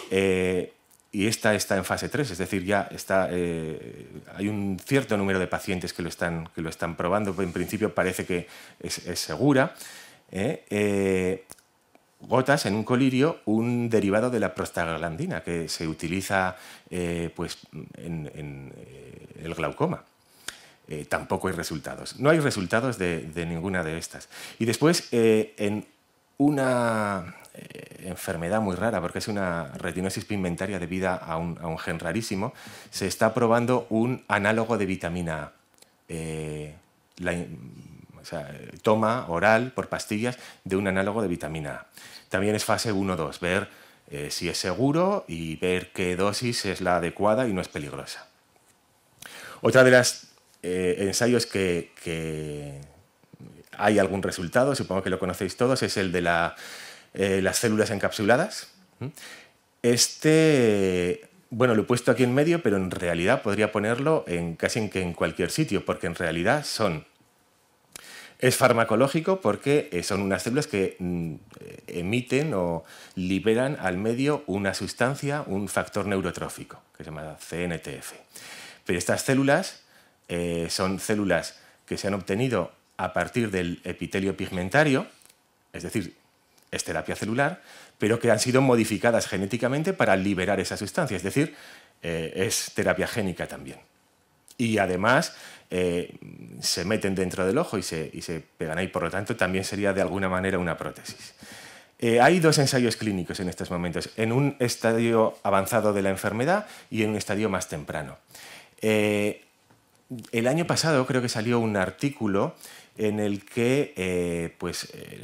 y esta está en fase 3, es decir, ya está, hay un cierto número de pacientes que lo están probando. En principio parece que es segura. Gotas en un colirio, un derivado de la prostaglandina que se utiliza pues, en el glaucoma. Tampoco hay resultados. No hay resultados de ninguna de estas. Y después, en una enfermedad muy rara, porque es una retinosis pigmentaria debida a un gen rarísimo, se está probando un análogo de vitamina A. Toma oral por pastillas de un análogo de vitamina A. También es fase 1-2, ver si es seguro y ver qué dosis es la adecuada y no es peligrosa. Otra de las ensayos que hay algún resultado, supongo que lo conocéis todos, es el de las células encapsuladas. Bueno, lo he puesto aquí en medio, pero en realidad podría ponerlo casi en cualquier sitio, porque en realidad es farmacológico porque son unas células que emiten o liberan al medio una sustancia, un factor neurotrófico, que se llama CNTF. Pero estas células son células que se han obtenido a partir del epitelio pigmentario, es decir, es terapia celular, pero que han sido modificadas genéticamente para liberar esa sustancia, es decir, es terapia génica también. Y además se meten dentro del ojo y se pegan ahí, por lo tanto también sería de alguna manera una prótesis. Hay 2 ensayos clínicos en estos momentos, en un estadio avanzado de la enfermedad y en un estadio más temprano. El año pasado creo que salió un artículo en el que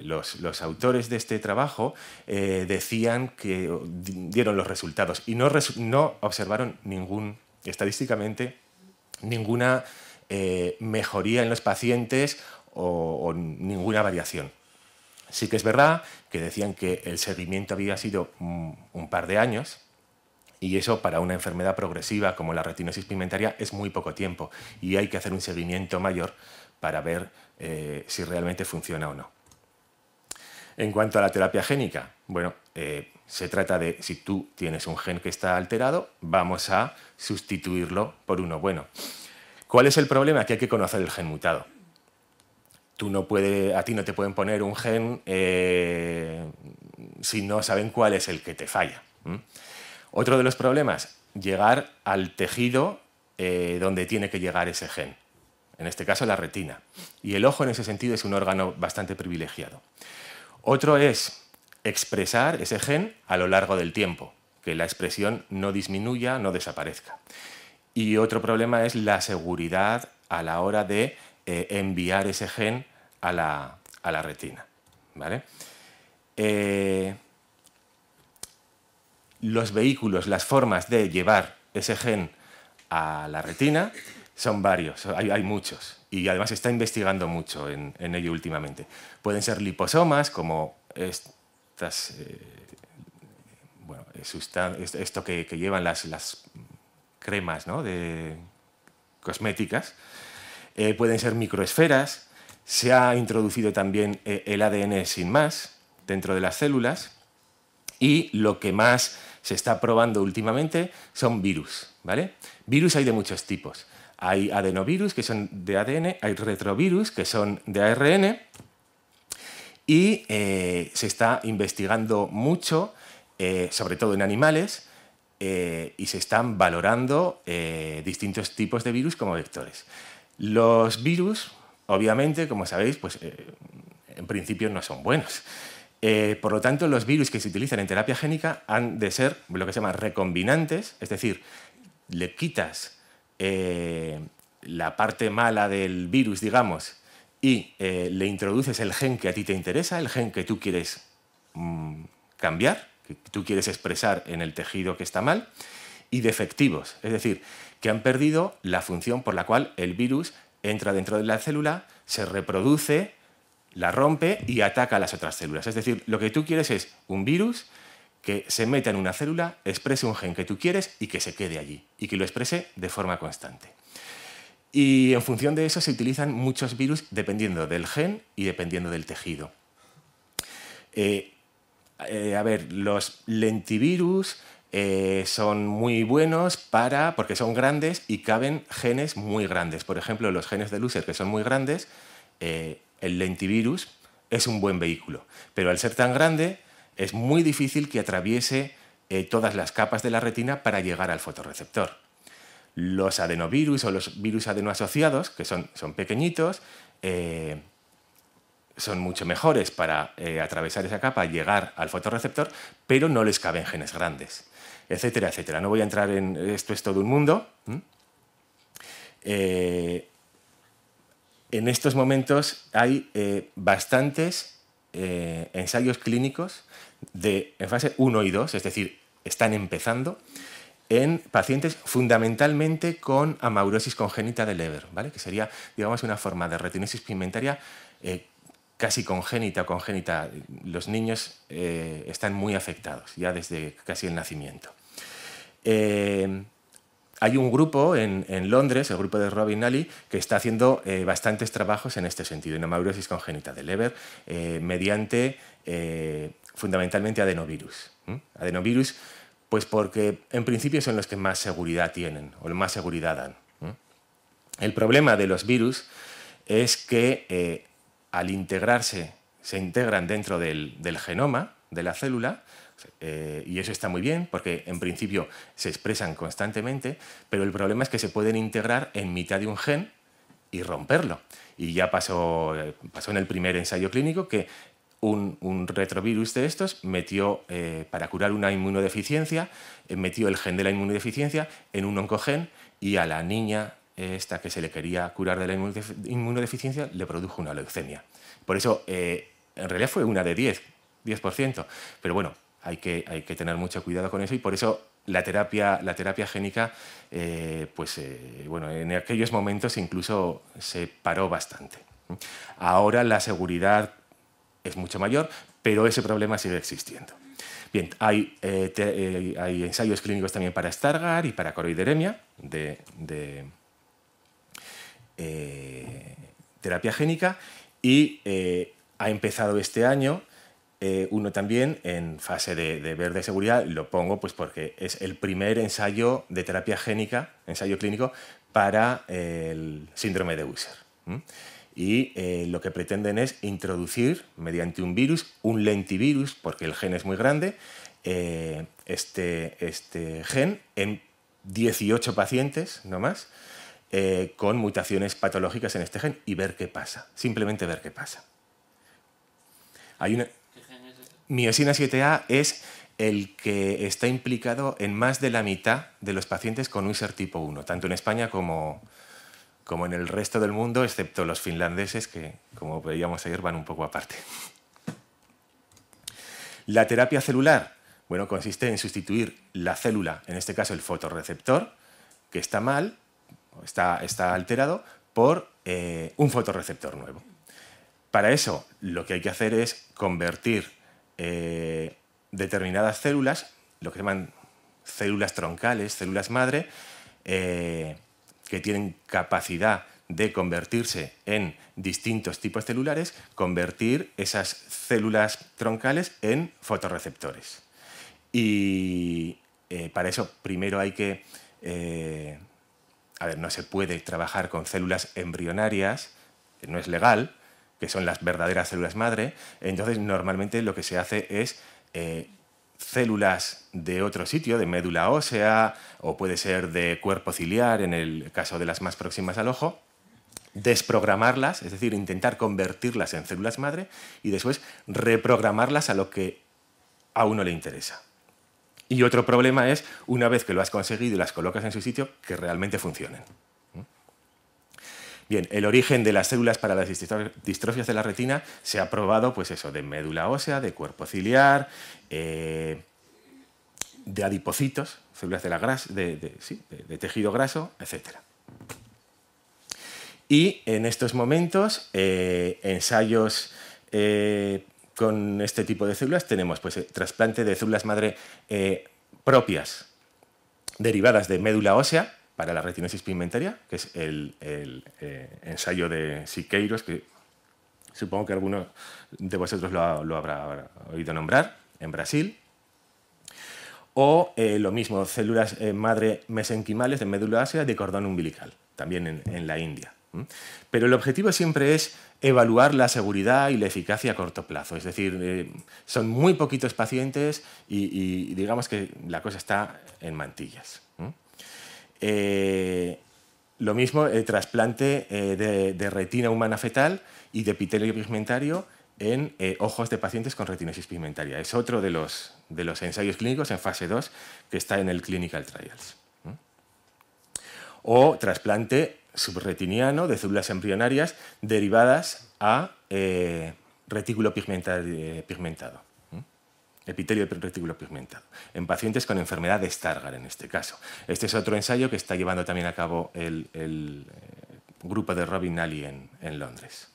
los autores de este trabajo decían que dieron los resultados y no observaron estadísticamente ninguna mejoría en los pacientes o ninguna variación. Sí que es verdad que decían que el seguimiento había sido un par de años, y eso para una enfermedad progresiva como la retinosis pigmentaria es muy poco tiempo y hay que hacer un seguimiento mayor para ver si realmente funciona o no. En cuanto a la terapia génica, bueno, se trata de, si tú tienes un gen que está alterado, vamos a sustituirlo por uno bueno. ¿Cuál es el problema? Que hay que conocer el gen mutado. A ti no te pueden poner un gen si no saben cuál es el que te falla. Otro de los problemas, llegar al tejido donde tiene que llegar ese gen, en este caso la retina. Y el ojo en ese sentido es un órgano bastante privilegiado. Otro es expresar ese gen a lo largo del tiempo, que la expresión no disminuya, no desaparezca. Y otro problema es la seguridad a la hora de enviar ese gen a la retina, ¿vale? Los vehículos, las formas de llevar ese gen a la retina son varios, hay muchos, y además se está investigando mucho en ello últimamente. Pueden ser liposomas, como estas, esto que llevan las cremas, ¿no?, de cosméticas. Pueden ser microesferas. Se ha introducido también el ADN sin más dentro de las células, y lo que más se está probando últimamente son virus, ¿vale? Virus hay de muchos tipos. Hay adenovirus, que son de ADN, hay retrovirus, que son de ARN, y se está investigando mucho, sobre todo en animales, y se están valorando distintos tipos de virus como vectores. Los virus, obviamente, como sabéis, pues en principio no son buenos. Por lo tanto, los virus que se utilizan en terapia génica han de ser lo que se llama recombinantes, es decir, le quitas la parte mala del virus, digamos, y le introduces el gen que a ti te interesa, el gen que tú quieres cambiar, que tú quieres expresar en el tejido que está mal, y defectivos, es decir, que han perdido la función por la cual el virus entra dentro de la célula, se reproduce, la rompe y ataca a las otras células. Es decir, lo que tú quieres es un virus que se meta en una célula, exprese un gen que tú quieres y que se quede allí, y que lo exprese de forma constante. Y en función de eso se utilizan muchos virus dependiendo del gen y dependiendo del tejido. Los lentivirus son muy buenos porque son grandes y caben genes muy grandes. Por ejemplo, los genes de Loser, que son muy grandes, el lentivirus es un buen vehículo, pero al ser tan grande es muy difícil que atraviese todas las capas de la retina para llegar al fotorreceptor. Los adenovirus o los virus adenoasociados, que son pequeñitos, son mucho mejores para atravesar esa capa y llegar al fotorreceptor, pero no les caben genes grandes, etcétera, etcétera. No voy a entrar en esto, es todo un mundo. En estos momentos hay bastantes ensayos clínicos en fase 1 y 2, es decir, están empezando, en pacientes fundamentalmente con amaurosis congénita de Leber, ¿vale? Que sería, digamos, una forma de retinosis pigmentaria casi congénita o congénita. Los niños están muy afectados ya desde casi el nacimiento. Hay un grupo en Londres, el grupo de Robin Nally, que está haciendo bastantes trabajos en este sentido, en amaurosis congénita de Leber, mediante fundamentalmente adenovirus. Adenovirus, pues porque en principio son los que más seguridad tienen o más seguridad dan. El problema de los virus es que al integrarse, se integran dentro del genoma de la célula, y eso está muy bien porque en principio se expresan constantemente, pero el problema es que se pueden integrar en mitad de un gen y romperlo. Y ya pasó en el primer ensayo clínico que un retrovirus de estos metió, para curar una inmunodeficiencia, metió el gen de la inmunodeficiencia en un oncogen y a la niña esta que se le quería curar de la inmunodeficiencia, le produjo una leucemia. Por eso, en realidad fue una de 10%, pero bueno, hay que tener mucho cuidado con eso y por eso la terapia génica, bueno, en aquellos momentos incluso se paró bastante. Ahora la seguridad es mucho mayor, pero ese problema sigue existiendo. Bien, hay ensayos clínicos también para Stargardt y para coroideremia de terapia génica y ha empezado este año uno también en fase de ver de seguridad. Lo pongo pues porque es el primer ensayo de terapia génica, ensayo clínico para el síndrome de Usher. Y lo que pretenden es introducir mediante un virus, un lentivirus, porque el gen es muy grande, este gen en 18 pacientes, no más, con mutaciones patológicas en este gen y ver qué pasa, simplemente ver qué pasa. Hay una... ¿Qué gen es ese? Miosina 7A es el que está implicado en más de la mitad de los pacientes con Usher tipo 1, tanto en España como en el resto del mundo, excepto los finlandeses, que, como veíamos ayer, van un poco aparte. La terapia celular, bueno, consiste en sustituir la célula, en este caso el fotorreceptor, que está mal, está alterado, por un fotorreceptor nuevo. Para eso, lo que hay que hacer es convertir determinadas células, lo que se llaman células troncales, células madre, que tienen capacidad de convertirse en distintos tipos celulares, convertir esas células troncales en fotorreceptores. Y para eso primero hay que... no se puede trabajar con células embrionarias, no es legal, que son las verdaderas células madre. Entonces, normalmente lo que se hace es células de otro sitio, de médula ósea, o puede ser de cuerpo ciliar, en el caso de las más próximas al ojo, desprogramarlas, es decir, intentar convertirlas en células madre y después reprogramarlas a lo que a uno le interesa. Y otro problema es, una vez que lo has conseguido y las colocas en su sitio, que realmente funcionen. Bien, el origen de las células para las distrofias de la retina se ha probado, pues eso, de médula ósea, de cuerpo ciliar, de adipocitos, células de tejido graso, etc. Y en estos momentos, ensayos con este tipo de células tenemos pues, trasplante de células madre propias derivadas de médula ósea para la retinosis pigmentaria, que es el ensayo de Siqueiros, que supongo que alguno de vosotros lo habrá oído nombrar, en Brasil. O lo mismo, células madre mesenquimales de médula ósea de cordón umbilical, también en la India. Pero el objetivo siempre es evaluar la seguridad y la eficacia a corto plazo. Es decir, son muy poquitos pacientes y digamos que la cosa está en mantillas. Lo mismo el trasplante de retina humana fetal y de epitelio pigmentario en ojos de pacientes con retinosis pigmentaria. Es otro de los ensayos clínicos en fase 2 que está en el Clinical Trials. O trasplante subretiniano de células embrionarias derivadas a retículo pigmentado. Epitelio de retículo pigmentado, en pacientes con enfermedad de Stargardt en este caso. Este es otro ensayo que está llevando también a cabo el grupo de Robin Nally en Londres.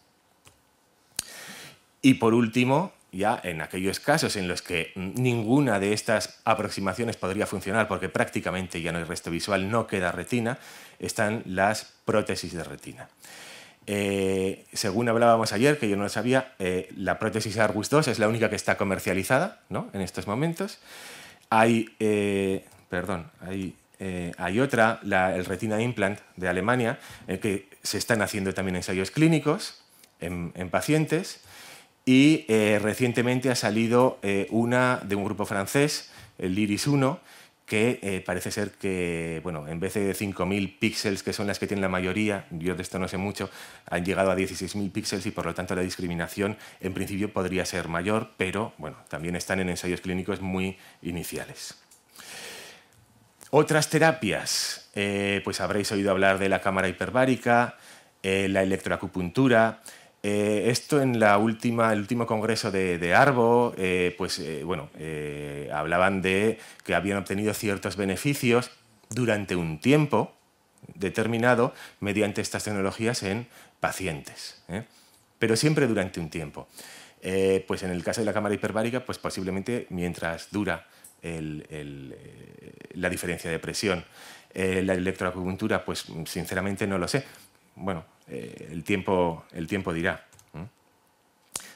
Y por último, ya en aquellos casos en los que ninguna de estas aproximaciones podría funcionar porque prácticamente ya no hay resto visual, no queda retina, están las prótesis de retina. Según hablábamos ayer, que yo no lo sabía, la prótesis Argus II es la única que está comercializada, ¿no?, en estos momentos. Hay otra, el Retina Implant de Alemania, en que se están haciendo también ensayos clínicos en pacientes. Y recientemente ha salido una de un grupo francés, el Iris 1, que parece ser que, bueno, en vez de 5.000 píxeles, que son las que tienen la mayoría, yo de esto no sé mucho, han llegado a 16.000 píxeles y por lo tanto la discriminación en principio podría ser mayor, pero bueno, también están en ensayos clínicos muy iniciales. Otras terapias, pues habréis oído hablar de la cámara hiperbárica, la electroacupuntura. Esto en el último congreso de ARBO, hablaban de que habían obtenido ciertos beneficios durante un tiempo determinado mediante estas tecnologías en pacientes, pero siempre durante un tiempo. Pues en el caso de la cámara hiperbárica, pues posiblemente mientras dura la diferencia de presión. La electroacupuntura, pues sinceramente no lo sé. Bueno, el tiempo dirá.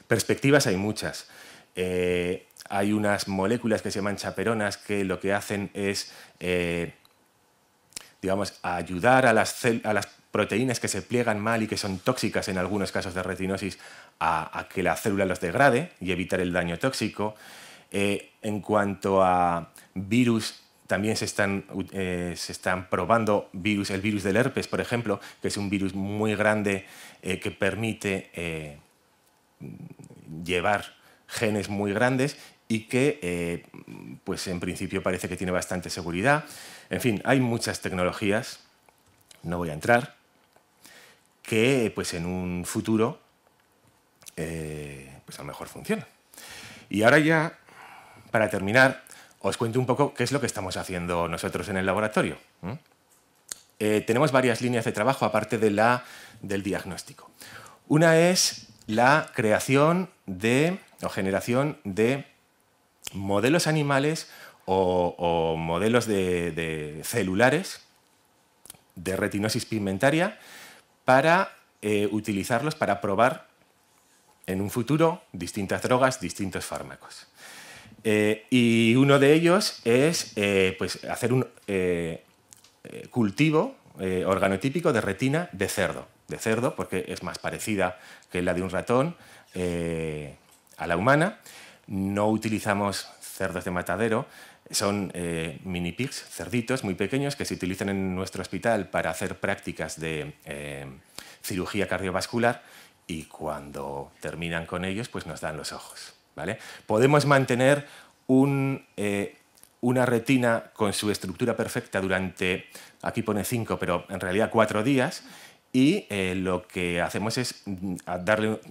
Perspectivas hay muchas. Hay unas moléculas que se llaman chaperonas que lo que hacen es, digamos, ayudar a las proteínas que se pliegan mal y que son tóxicas en algunos casos de retinosis a que la célula los degrade y evitar el daño tóxico. En cuanto a virus, también se están probando el virus del herpes, por ejemplo, que es un virus muy grande que permite llevar genes muy grandes y que, pues en principio parece que tiene bastante seguridad. En fin, hay muchas tecnologías, no voy a entrar, que pues en un futuro pues a lo mejor funcionan. Y ahora ya, para terminar, os cuento un poco qué es lo que estamos haciendo nosotros en el laboratorio. Tenemos varias líneas de trabajo aparte del diagnóstico. Una es la creación o generación de modelos animales o modelos de celulares de retinosis pigmentaria para utilizarlos para probar en un futuro distintas drogas, distintos fármacos. Y uno de ellos es pues hacer un cultivo organotípico de retina de cerdo, porque es más parecida que la de un ratón a la humana. No utilizamos cerdos de matadero, son mini pigs, cerditos muy pequeños que se utilizan en nuestro hospital para hacer prácticas de cirugía cardiovascular y cuando terminan con ellos pues nos dan los ojos, ¿vale? Podemos mantener una retina con su estructura perfecta durante, aquí pone 5, pero en realidad 4 días, y lo que hacemos es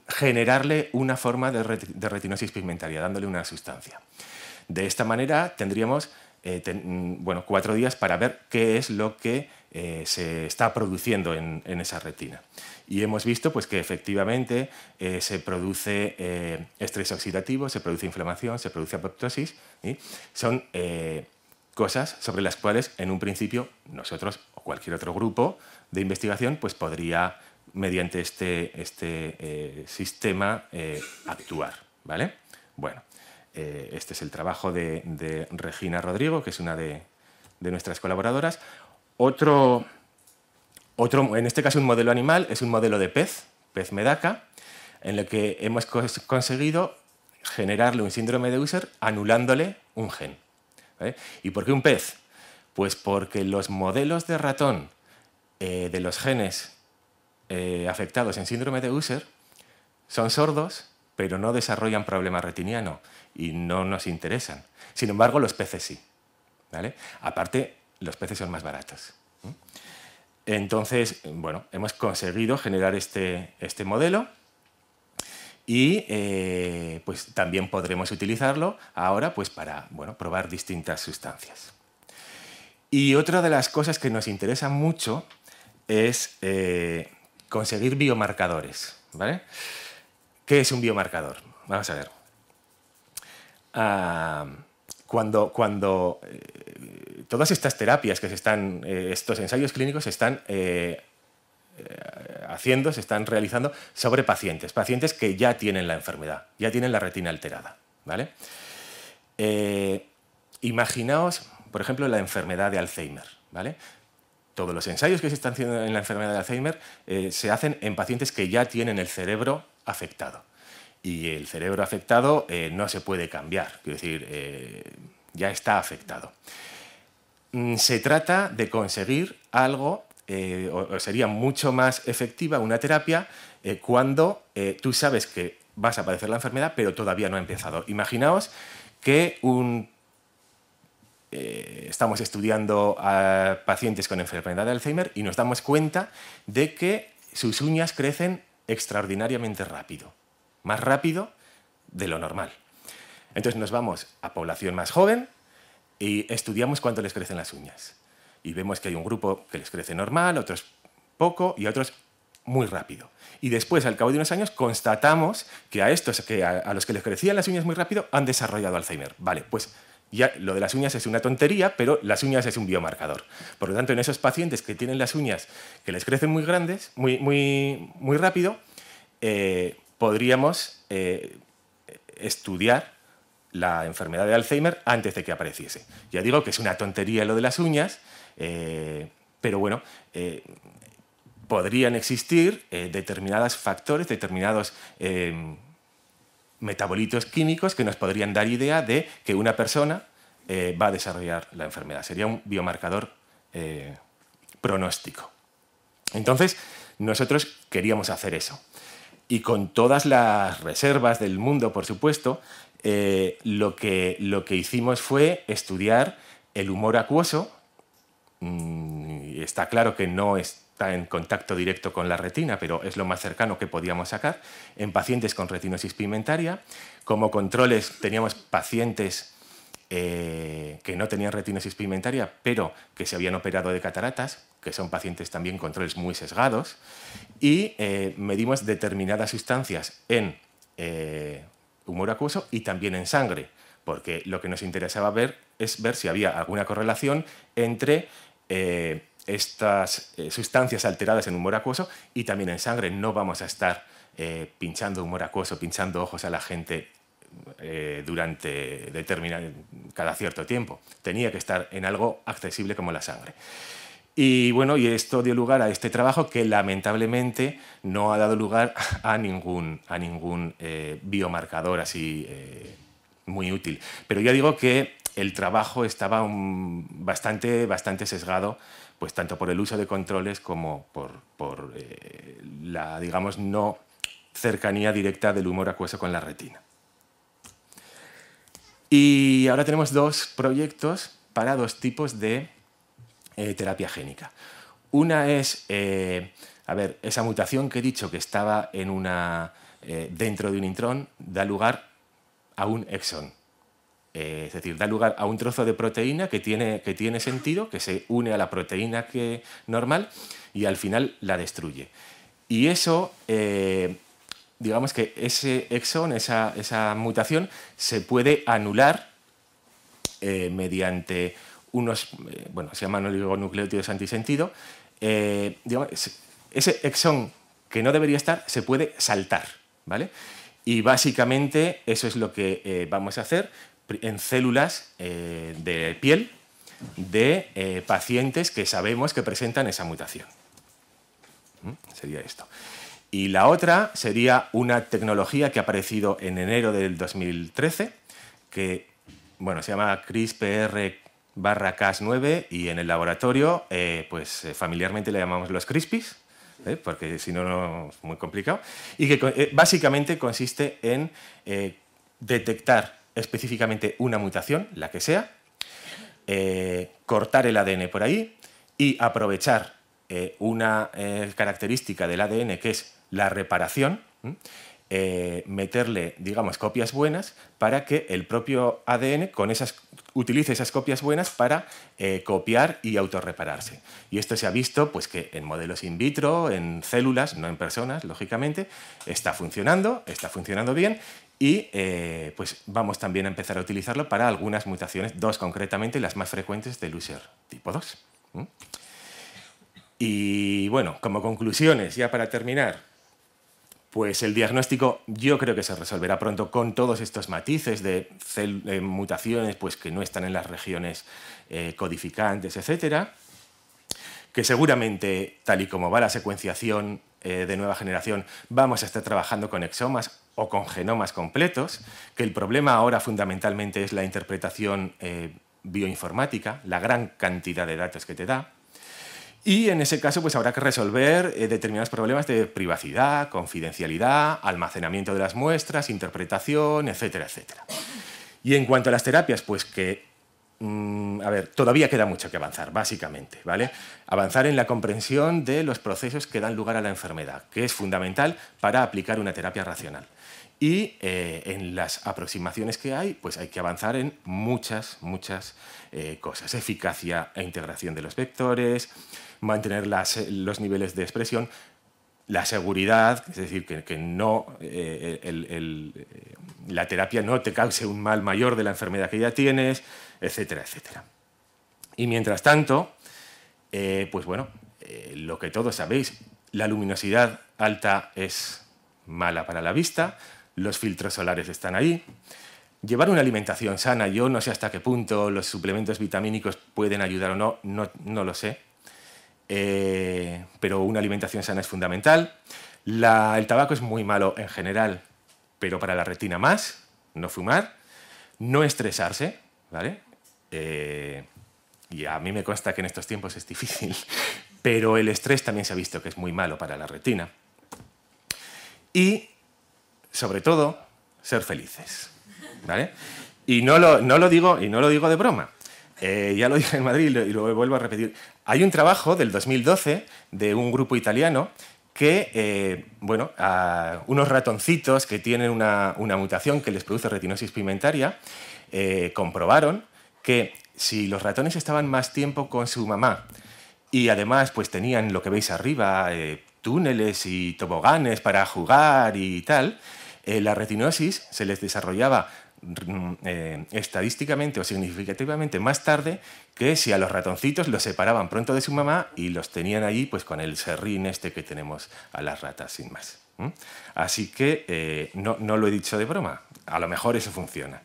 generarle una forma de retinosis pigmentaria, dándole una sustancia. De esta manera tendríamos 4 días para ver qué es lo que se está produciendo en esa retina. Y hemos visto pues, que efectivamente se produce estrés oxidativo, se produce inflamación, se produce apoptosis. ¿Sí? Son cosas sobre las cuales en un principio nosotros o cualquier otro grupo de investigación pues, podría, mediante este sistema, actuar, ¿vale? Bueno, este es el trabajo de Regina Rodrigo, que es una de nuestras colaboradoras. Otro, en este caso un modelo animal, es un modelo de pez medaca, en el que hemos conseguido generarle un síndrome de Usher anulándole un gen. ¿Vale? ¿Y por qué un pez? Pues porque los modelos de ratón de los genes afectados en síndrome de Usher son sordos, pero no desarrollan problema retiniano y no nos interesan. Sin embargo, los peces sí, ¿vale? Aparte, los peces son más baratos. Entonces, bueno, hemos conseguido generar este modelo y pues también podremos utilizarlo ahora pues, para probar distintas sustancias. Y otra de las cosas que nos interesa mucho es conseguir biomarcadores, ¿vale? ¿Qué es un biomarcador? Vamos a ver. Cuando todas estas terapias que estos ensayos clínicos se están haciendo, se están realizando sobre pacientes que ya tienen la enfermedad, ya tienen la retina alterada, ¿vale? Imaginaos, por ejemplo, la enfermedad de Alzheimer, ¿vale? Todos los ensayos que se están haciendo en la enfermedad de Alzheimer se hacen en pacientes que ya tienen el cerebro afectado. Y el cerebro afectado no se puede cambiar, quiero decir, ya está afectado. Se trata de conseguir algo, o sería mucho más efectiva una terapia cuando tú sabes que vas a padecer la enfermedad, pero todavía no ha empezado. Imaginaos que un estamos estudiando a pacientes con enfermedad de Alzheimer y nos damos cuenta de que sus uñas crecen extraordinariamente rápido, más rápido de lo normal. Entonces nos vamos a población más joven y estudiamos cuánto les crecen las uñas. Y vemos que hay un grupo que les crece normal, otros poco y otros muy rápido. Y después, al cabo de unos años, constatamos que a estos, a los que les crecían las uñas muy rápido, han desarrollado Alzheimer. Vale, pues ya lo de las uñas es una tontería, pero las uñas es un biomarcador. Por lo tanto, en esos pacientes que tienen las uñas que les crecen muy grandes, muy rápido, podríamos estudiar la enfermedad de Alzheimer antes de que apareciese. Ya digo que es una tontería lo de las uñas, pero bueno, podrían existir determinados factores, determinados metabolitos químicos que nos podrían dar idea de que una persona va a desarrollar la enfermedad. Sería un biomarcador pronóstico. Entonces, nosotros queríamos hacer eso. Y con todas las reservas del mundo, por supuesto, lo que hicimos fue estudiar el humor acuoso. Está claro que no está en contacto directo con la retina, pero es lo más cercano que podíamos sacar, en pacientes con retinosis pigmentaria. Como controles teníamos pacientes que no tenían retinosis pigmentaria, pero que se habían operado de cataratas, que son pacientes también controles muy sesgados, y medimos determinadas sustancias en humor acuoso y también en sangre, porque lo que nos interesaba ver es ver si había alguna correlación entre estas sustancias alteradas en humor acuoso y también en sangre. No vamos a estar pinchando humor acuoso, pinchando ojos a la gente durante cada cierto tiempo. Tenía que estar en algo accesible como la sangre. Y bueno, y esto dio lugar a este trabajo que lamentablemente no ha dado lugar a ningún biomarcador así muy útil. Pero ya digo que el trabajo estaba bastante sesgado, pues tanto por el uso de controles como por la, digamos, no cercanía directa del humor acuoso con la retina. Y ahora tenemos dos proyectos para dos tipos de terapia génica. Una es, esa mutación que he dicho que estaba dentro de un intrón da lugar a un exón. Es decir, da lugar a un trozo de proteína que tiene sentido, que se une a la proteína normal y al final la destruye. Y eso, digamos que ese exón, esa mutación, se puede anular mediante unos, se llaman oligonucleótidos antisentido. Digamos, ese exón que no debería estar se puede saltar, ¿vale? Y básicamente eso es lo que vamos a hacer en células de piel de pacientes que sabemos que presentan esa mutación. Sería esto. Y la otra sería una tecnología que ha aparecido en enero del 2013, que se llama CRISPR/Cas9 y en el laboratorio familiarmente le llamamos los CRISPIs, porque si no es muy complicado, y que básicamente consiste en detectar específicamente una mutación, la que sea, cortar el ADN por ahí y aprovechar una característica del ADN que es la reparación, meterle, digamos, copias buenas para que el propio ADN utilice esas copias buenas para copiar y autorrepararse. Y esto se ha visto pues, que en modelos in vitro, en células, no en personas, lógicamente, está funcionando bien y pues vamos también a empezar a utilizarlo para algunas mutaciones, dos concretamente, las más frecuentes del Usher tipo 2. Y bueno, como conclusiones, ya para terminar, pues el diagnóstico yo creo que se resolverá pronto con todos estos matices de mutaciones pues, que no están en las regiones codificantes, etcétera, que seguramente, tal y como va la secuenciación de nueva generación, vamos a estar trabajando con exomas o con genomas completos, que el problema ahora fundamentalmente es la interpretación bioinformática, la gran cantidad de datos que te da. Y en ese caso pues habrá que resolver determinados problemas de privacidad, confidencialidad, almacenamiento de las muestras, interpretación, etcétera, etcétera. Y en cuanto a las terapias, pues que a ver, todavía queda mucho que avanzar, básicamente, ¿vale? Avanzar en la comprensión de los procesos que dan lugar a la enfermedad, que es fundamental para aplicar una terapia racional. Y en las aproximaciones que hay, pues hay que avanzar en muchas cosas. Eficacia e integración de los vectores, mantener los niveles de expresión, la seguridad, es decir, que no, la terapia no te cause un mal mayor de la enfermedad que ya tienes, etcétera, etcétera. Y mientras tanto, pues bueno, lo que todos sabéis, la luminosidad alta es mala para la vista, los filtros solares están ahí. Llevar una alimentación sana, yo no sé hasta qué punto los suplementos vitamínicos pueden ayudar o no, no lo sé. Pero una alimentación sana es fundamental. El tabaco es muy malo en general, pero para la retina más, no fumar, no estresarse, ¿vale? Y a mí me consta que en estos tiempos es difícil, pero el estrés también se ha visto que es muy malo para la retina. Y, sobre todo, ser felices, ¿vale? Y no lo digo de broma. Ya lo dije en Madrid y lo vuelvo a repetir. Hay un trabajo del 2012 de un grupo italiano que, bueno, a unos ratoncitos que tienen una mutación que les produce retinosis pigmentaria, comprobaron que si los ratones estaban más tiempo con su mamá y además pues tenían lo que veis arriba, túneles y toboganes para jugar y tal, la retinosis se les desarrollaba estadísticamente o significativamente más tarde que si a los ratoncitos los separaban pronto de su mamá y los tenían allí pues con el serrín este que tenemos a las ratas sin más. Así que no lo he dicho de broma, a lo mejor eso funciona.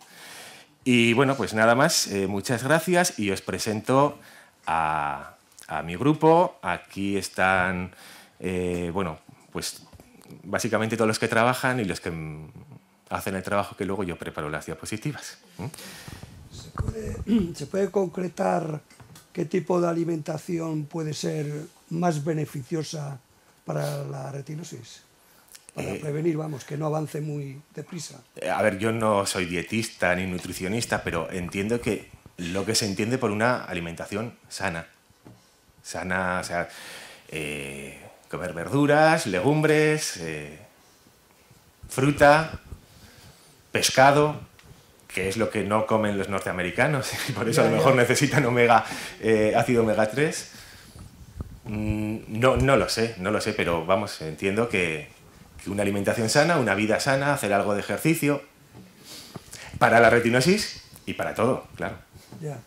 Y bueno, pues nada más, muchas gracias y os presento a mi grupo. Aquí están, bueno, pues básicamente todos los que trabajan y los que hacen el trabajo que luego yo preparo las diapositivas. ¿Se puede concretar qué tipo de alimentación puede ser más beneficiosa para la retinosis? Para prevenir, vamos, que no avance muy deprisa. A ver, yo no soy dietista ni nutricionista, pero entiendo que lo que se entiende por una alimentación sana. Sana, o sea, comer verduras, legumbres, fruta, pescado, que es lo que no comen los norteamericanos, y por eso a lo mejor necesitan ácido omega 3. No lo sé, pero vamos, entiendo que una alimentación sana, una vida sana, hacer algo de ejercicio, para la retinosis y para todo, claro. Ya.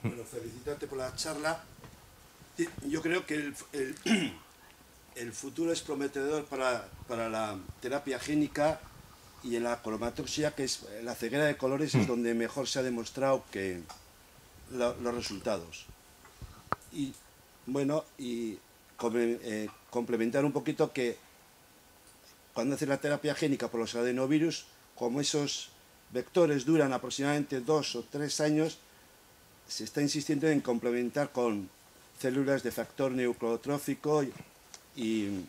Bueno, felicitarte por la charla. Yo creo que el futuro es prometedor para la terapia génica y en la cromatoxia, que es la ceguera de colores, es donde mejor se ha demostrado que los resultados. Y bueno, y complementar un poquito que cuando hace la terapia génica por los adenovirus, como esos vectores duran aproximadamente 2 o 3 años, se está insistiendo en complementar con células de factor neurotrófico y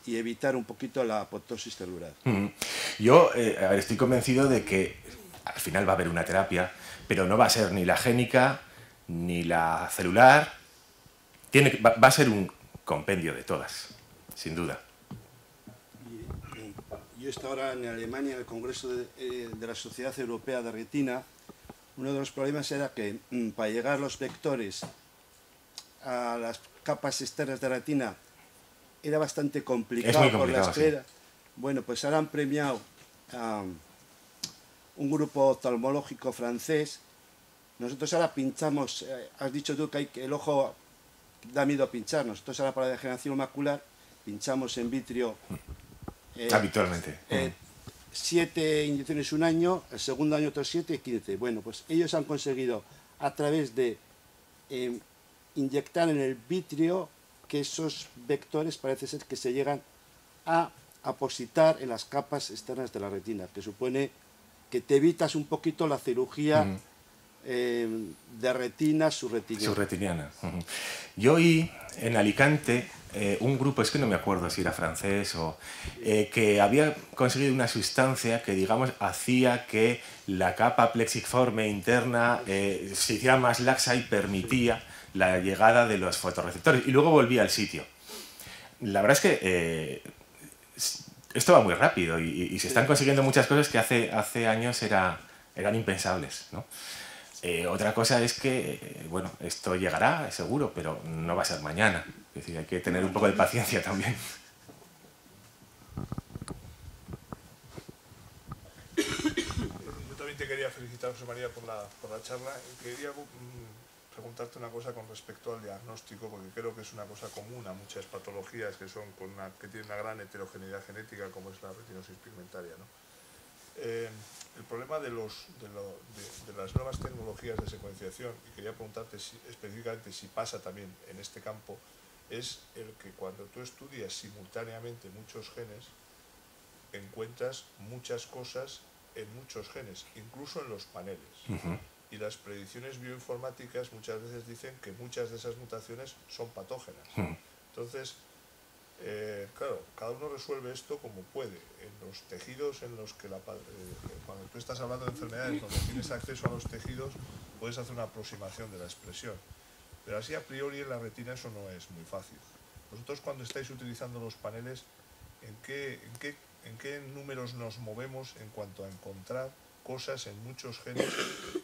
evitar un poquito la apoptosis celular. Yo estoy convencido de que al final va a haber una terapia, pero no va a ser ni la génica ni la celular. Va a ser un compendio de todas, sin duda. Yo estaba ahora en Alemania, en el Congreso de la Sociedad Europea de Retina. Uno de los problemas era que para llegar los vectores a las capas externas de retina era bastante complicado. Es muy complicado, por la espera. Sí. Bueno, pues ahora han premiado a un grupo oftalmológico francés. Nosotros ahora pinchamos, has dicho tú que el ojo da miedo a pinchar. Nosotros ahora para la degeneración macular pinchamos en vitrio habitualmente. 7 inyecciones un año, el segundo año otros 7 y 15. Bueno, pues ellos han conseguido a través de inyectar en el vitrio que esos vectores parece ser que se llegan a apositar en las capas externas de la retina, que supone que te evitas un poquito la cirugía de retina subretiniana. Subretiniana. Yo oí en Alicante un grupo, es que no me acuerdo si era francés o... que había conseguido una sustancia que, digamos, hacía que la capa plexiforme interna se hiciera más laxa y permitía la llegada de los fotorreceptores. Y luego volvía al sitio. La verdad es que esto va muy rápido y se están consiguiendo muchas cosas que hace años eran impensables, ¿no? Otra cosa es que, bueno, esto llegará, seguro, pero no va a ser mañana. Es decir, hay que tener un poco de paciencia también. Yo también te quería felicitar, José María, por la charla. Quería preguntarte una cosa con respecto al diagnóstico, porque creo que es una cosa común a muchas patologías que tienen una gran heterogeneidad genética, como es la retinosis pigmentaria, ¿no? El problema de las nuevas tecnologías de secuenciación, y quería preguntarte específicamente si pasa también en este campo, es el que cuando tú estudias simultáneamente muchos genes, encuentras muchas cosas en muchos genes, incluso en los paneles. Y las predicciones bioinformáticas muchas veces dicen que muchas de esas mutaciones son patógenas. Entonces, claro, cada uno resuelve esto como puede. En los tejidos en los que cuando tú estás hablando de enfermedades donde tienes acceso a los tejidos, puedes hacer una aproximación de la expresión. Pero así a priori en la retina eso no es muy fácil. Vosotros cuando estáis utilizando los paneles, ¿en qué números nos movemos en cuanto a encontrar cosas en muchos genes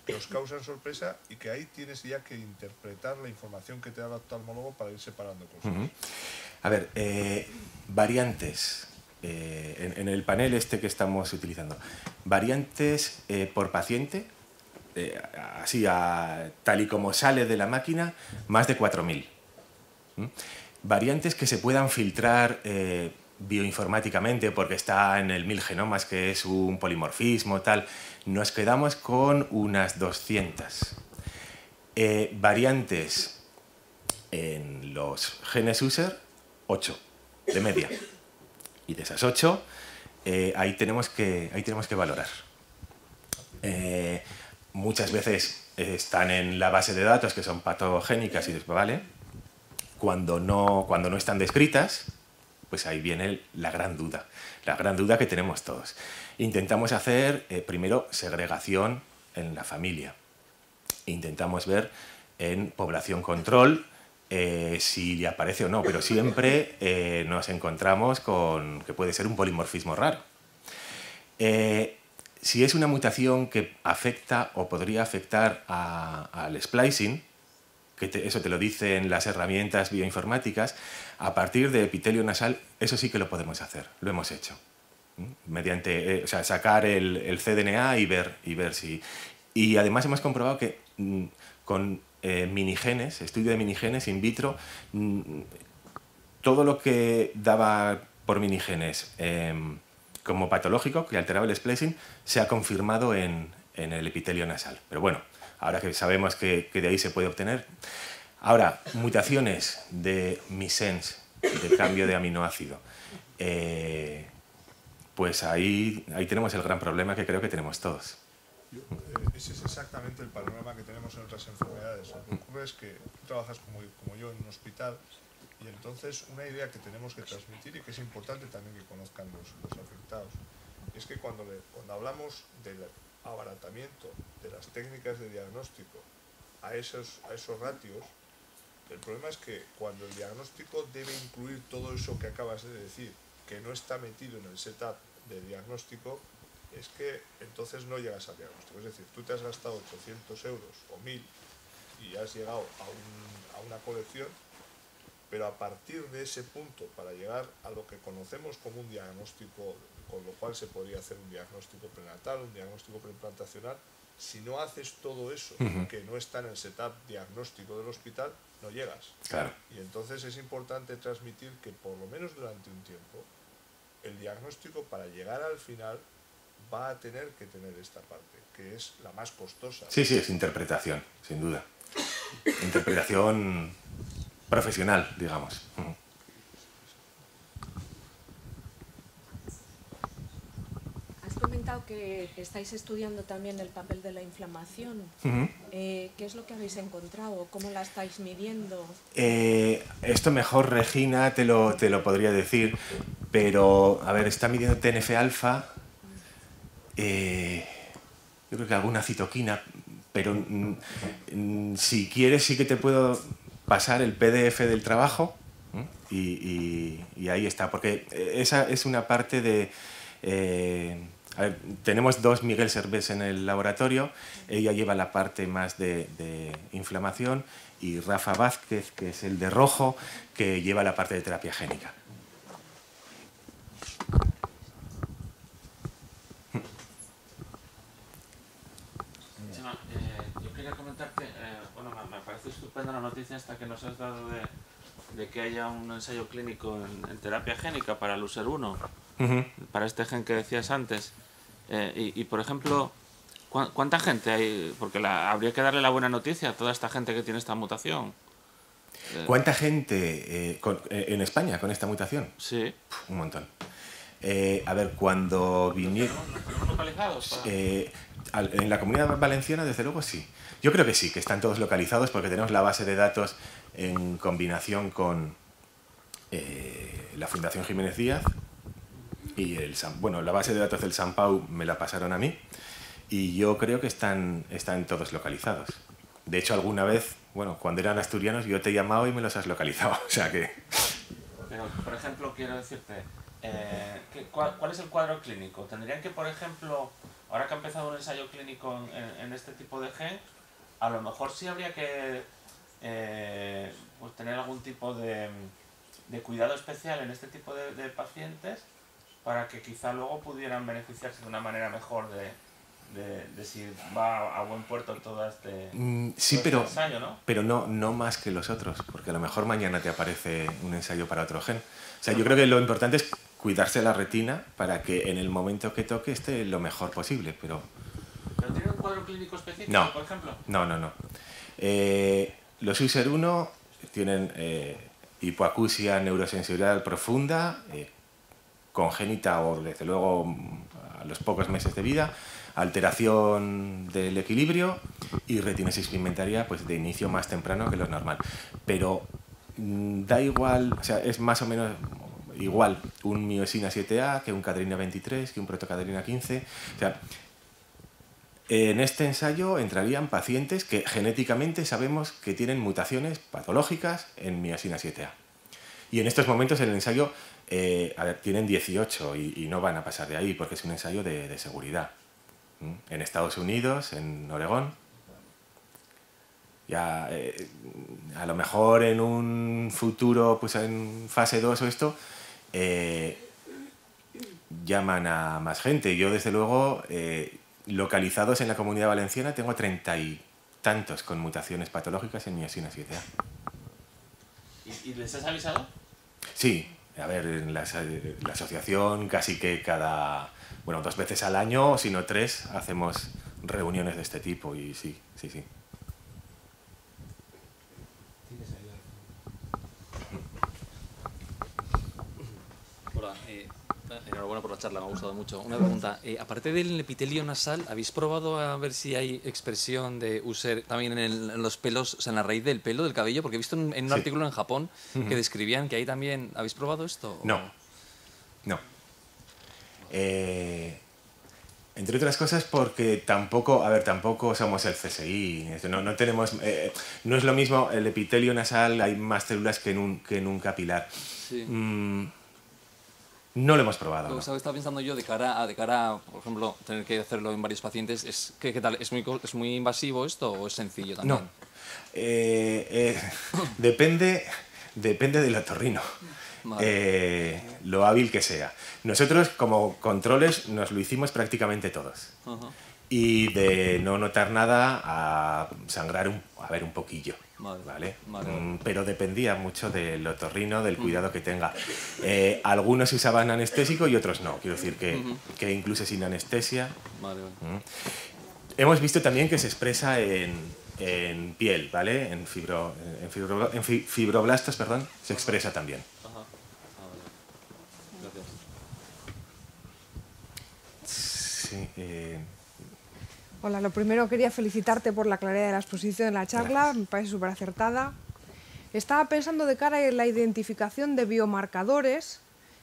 que os causan sorpresa y que ahí tienes ya que interpretar la información que te da el oftalmólogo para ir separando cosas? A ver, variantes en el panel este que estamos utilizando. Variantes por paciente, así tal y como sale de la máquina, más de 4.000. Variantes que se puedan filtrar bioinformáticamente porque está en el 1000 genomas, que es un polimorfismo, tal, nos quedamos con unas 200. Variantes en los genes user, 8 de media. Y de esas 8, ahí tenemos que valorar. Muchas veces están en la base de datos que son patogénicas y después vale. Cuando no están descritas, pues ahí viene la gran duda que tenemos todos. Intentamos hacer primero segregación en la familia. Intentamos ver en población control si le aparece o no, pero siempre nos encontramos con que puede ser un polimorfismo raro. Si es una mutación que afecta o podría afectar al splicing, eso te lo dicen las herramientas bioinformáticas, a partir de epitelio nasal, eso sí que lo podemos hacer, lo hemos hecho. Mediante, sacar el cDNA y ver si... Y además hemos comprobado que con minigenes, estudio de minigenes in vitro, todo lo que daba por minigenes como patológico, que alteraba el splicing, se ha confirmado en el epitelio nasal. Pero bueno, ahora que sabemos que de ahí se puede obtener. Ahora, mutaciones de missense, de cambio de aminoácido. Pues ahí tenemos el gran problema que creo que tenemos todos. Ese es exactamente el panorama que tenemos en otras enfermedades. Lo que ocurre es que tú trabajas como yo en un hospital y entonces una idea que tenemos que transmitir y que es importante también que conozcan los afectados es que cuando hablamos del abaratamiento de las técnicas de diagnóstico a esos ratios, el problema es que cuando el diagnóstico debe incluir todo eso que acabas de decir, que no está metido en el setup de diagnóstico, es que entonces no llegas al diagnóstico. Es decir, tú te has gastado 800 euros o 1000 y has llegado a una colección, pero a partir de ese punto, para llegar a lo que conocemos como un diagnóstico, con lo cual se podría hacer un diagnóstico prenatal, un diagnóstico preimplantacional, si no haces todo eso, que no está en el setup diagnóstico del hospital, no llegas. Claro. Y entonces es importante transmitir que por lo menos durante un tiempo, el diagnóstico para llegar al final va a tener que tener esta parte, que es la más costosa. Sí, es interpretación, sin duda. Interpretación profesional, digamos. Has comentado comentado que estáis estudiando también el papel de la inflamación. ¿Qué es lo que habéis encontrado? ¿Cómo la estáis midiendo? Esto mejor Regina te lo podría decir, pero, a ver, está midiendo TNF-alfa, yo creo que alguna citoquina, pero si quieres sí que te puedo pasar el PDF del trabajo y ahí está, porque esa es una parte de... a ver, tenemos dos Miguel Servés en el laboratorio, ella lleva la parte más de inflamación y Rafa Vázquez, que es el de rojo, que lleva la parte de terapia génica. Yo quería comentarte, bueno, me parece estupenda la noticia esta que nos has dado de que haya un ensayo clínico en terapia génica para el USER1, para este gen que decías antes. Y por ejemplo, ¿cuánta gente hay? Porque habría que darle la buena noticia a toda esta gente que tiene esta mutación. ¿Cuánta gente en España con esta mutación? Sí. Un montón. A ver, cuando vinieron... ¿Los tenemos localizados? En la Comunidad Valenciana, desde luego, sí. Yo creo que sí, que están todos localizados porque tenemos la base de datos en combinación con la Fundación Jiménez Díaz y la base de datos del Sant Pau me la pasaron a mí y yo creo que están todos localizados. De hecho, alguna vez, bueno, cuando eran asturianos, yo te he llamado y me los has localizado, o sea que... Pero, por ejemplo, quiero decirte, ¿cuál es el cuadro clínico? ¿Tendrían que, por ejemplo, ahora que ha empezado un ensayo clínico en este tipo de gen, a lo mejor sí habría que pues tener algún tipo de cuidado especial en este tipo de pacientes para que quizá luego pudieran beneficiarse de una manera mejor de si va a buen puerto todo este, sí, todo este ensayo, ¿no? Pero no más que los otros, porque a lo mejor mañana te aparece un ensayo para otro gen. O sea, yo creo que lo importante es cuidarse la retina para que en el momento que toque esté lo mejor posible, pero... ¿Pero tiene un cuadro clínico específico, no, por ejemplo? No. Los USER1 tienen hipoacusia neurosensorineural profunda, congénita o desde luego a los pocos meses de vida, alteración del equilibrio y retinosis pigmentaria pues de inicio más temprano que lo normal. Pero da igual, o sea, es más o menos igual un miosina 7A que un cadrina 23, que un protocadrina 15. O sea, en este ensayo entrarían pacientes que genéticamente sabemos que tienen mutaciones patológicas en miosina 7A. Y en estos momentos el ensayo, tienen 18 y no van a pasar de ahí porque es un ensayo de seguridad. En Estados Unidos, en Oregón. Ya, a lo mejor en un futuro, pues en fase 2 o esto, llaman a más gente. Yo, desde luego, localizados en la Comunidad Valenciana, tengo 30 y tantos con mutaciones patológicas en miosina 7A. ¿Y les has avisado? Sí, a ver, en la asociación casi que cada, 2 veces al año, si no 3, hacemos reuniones de este tipo y sí. Hola, enhorabuena por la charla, me ha gustado mucho. Una pregunta, aparte del epitelio nasal, ¿habéis probado a ver si hay expresión de USER también en los pelos, o sea, en la raíz del pelo, del cabello? Porque he visto en un artículo en Japón que describían que ahí también... ¿Habéis probado esto? No. Entre otras cosas porque tampoco somos el CSI, no tenemos, no es lo mismo el epitelio nasal, hay más células que en un capilar. Sí. No lo hemos probado. Lo que estaba pensando yo de cara a, por ejemplo, tener que hacerlo en varios pacientes, es ¿qué tal? ¿Es muy invasivo esto o es sencillo también? No. Depende del otorrino. Vale. Lo hábil que sea. Nosotros, como controles, nos lo hicimos prácticamente todos. Y de no notar nada a sangrar un poquillo. ¿Vale? Pero dependía mucho del otorrino, del cuidado que tenga. Algunos usaban anestésico y otros no. Quiero decir que incluso sin anestesia. Hemos visto también que se expresa en piel, ¿vale? En fibroblastos, perdón, se expresa también. sí. Hola, lo primero quería felicitarte por la claridad de la exposición de la charla, gracias. Me parece súper acertada. Estaba pensando de cara a la identificación de biomarcadores,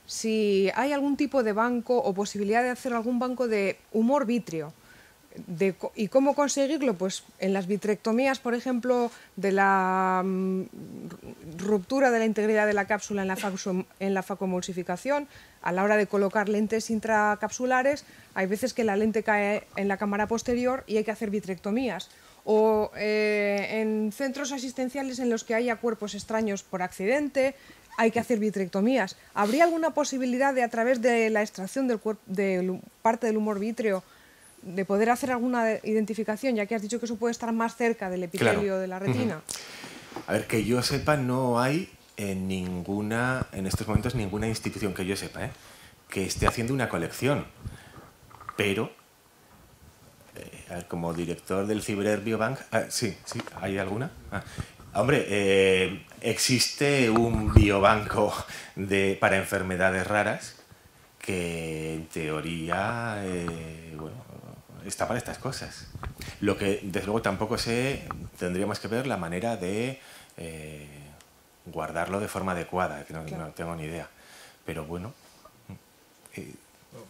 si hay algún tipo de banco o posibilidad de hacer algún banco de humor vítreo. ¿Y cómo conseguirlo? Pues en las vitrectomías, por ejemplo, de la ruptura de la integridad de la cápsula en la facomulsificación, a la hora de colocar lentes intracapsulares, hay veces que la lente cae en la cámara posterior y hay que hacer vitrectomías. O en centros asistenciales en los que haya cuerpos extraños por accidente, hay que hacer vitrectomías. ¿Habría alguna posibilidad de, a través de la extracción de parte del humor vítreo, de poder hacer alguna identificación, ya que has dicho que eso puede estar más cerca del epitelio de la retina? A ver, que yo sepa, no hay en estos momentos ninguna institución que yo sepa, que esté haciendo una colección. Pero, como director del Ciber Biobank, sí, ¿hay alguna? Hombre, existe un biobanco para enfermedades raras que en teoría, está para estas cosas. Lo que, desde luego, tampoco tendríamos que ver la manera de guardarlo de forma adecuada, que no tengo ni idea. Pero bueno.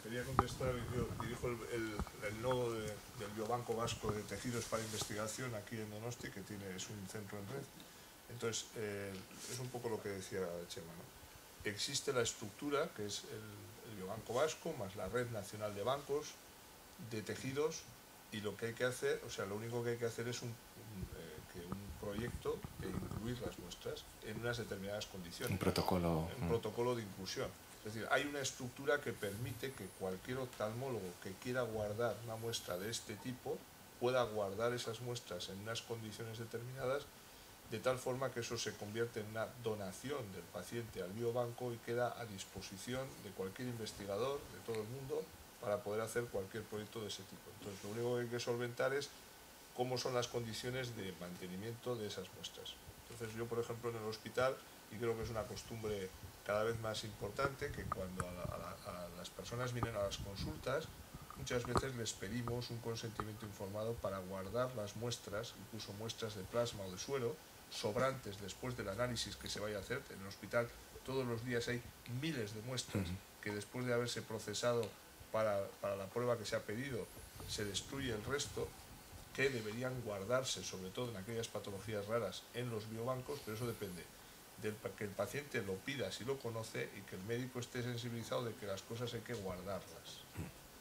Quería contestar, yo dirijo el nodo del Biobanco Vasco de Tejidos para Investigación aquí en Donosti, que es un centro en red. Entonces, es un poco lo que decía Chema, ¿no? Existe la estructura, que es el Biobanco Vasco, más la Red Nacional de Bancos de Tejidos, y lo que hay que hacer, lo único que hay que hacer es un proyecto de incluir las muestras en unas determinadas condiciones. Un protocolo de inclusión. Es decir, hay una estructura que permite que cualquier oftalmólogo que quiera guardar una muestra de este tipo pueda guardar esas muestras en unas condiciones determinadas, de tal forma que eso se convierte en una donación del paciente al biobanco y queda a disposición de cualquier investigador de todo el mundo para poder hacer cualquier proyecto de ese tipo. Entonces, lo único que hay que solventar es cómo son las condiciones de mantenimiento de esas muestras. Entonces, yo, por ejemplo, en el hospital, y creo que es una costumbre cada vez más importante, que cuando a las personas vienen a las consultas, muchas veces les pedimos un consentimiento informado para guardar las muestras, incluso muestras de plasma o de suero, sobrantes después del análisis que se vaya a hacer. En el hospital todos los días hay miles de muestras que después de haberse procesado para la prueba que se ha pedido, se destruye el resto, que deberían guardarse, sobre todo en aquellas patologías raras, en los biobancos, pero eso depende de que el paciente lo pida si lo conoce y que el médico esté sensibilizado de que las cosas hay que guardarlas.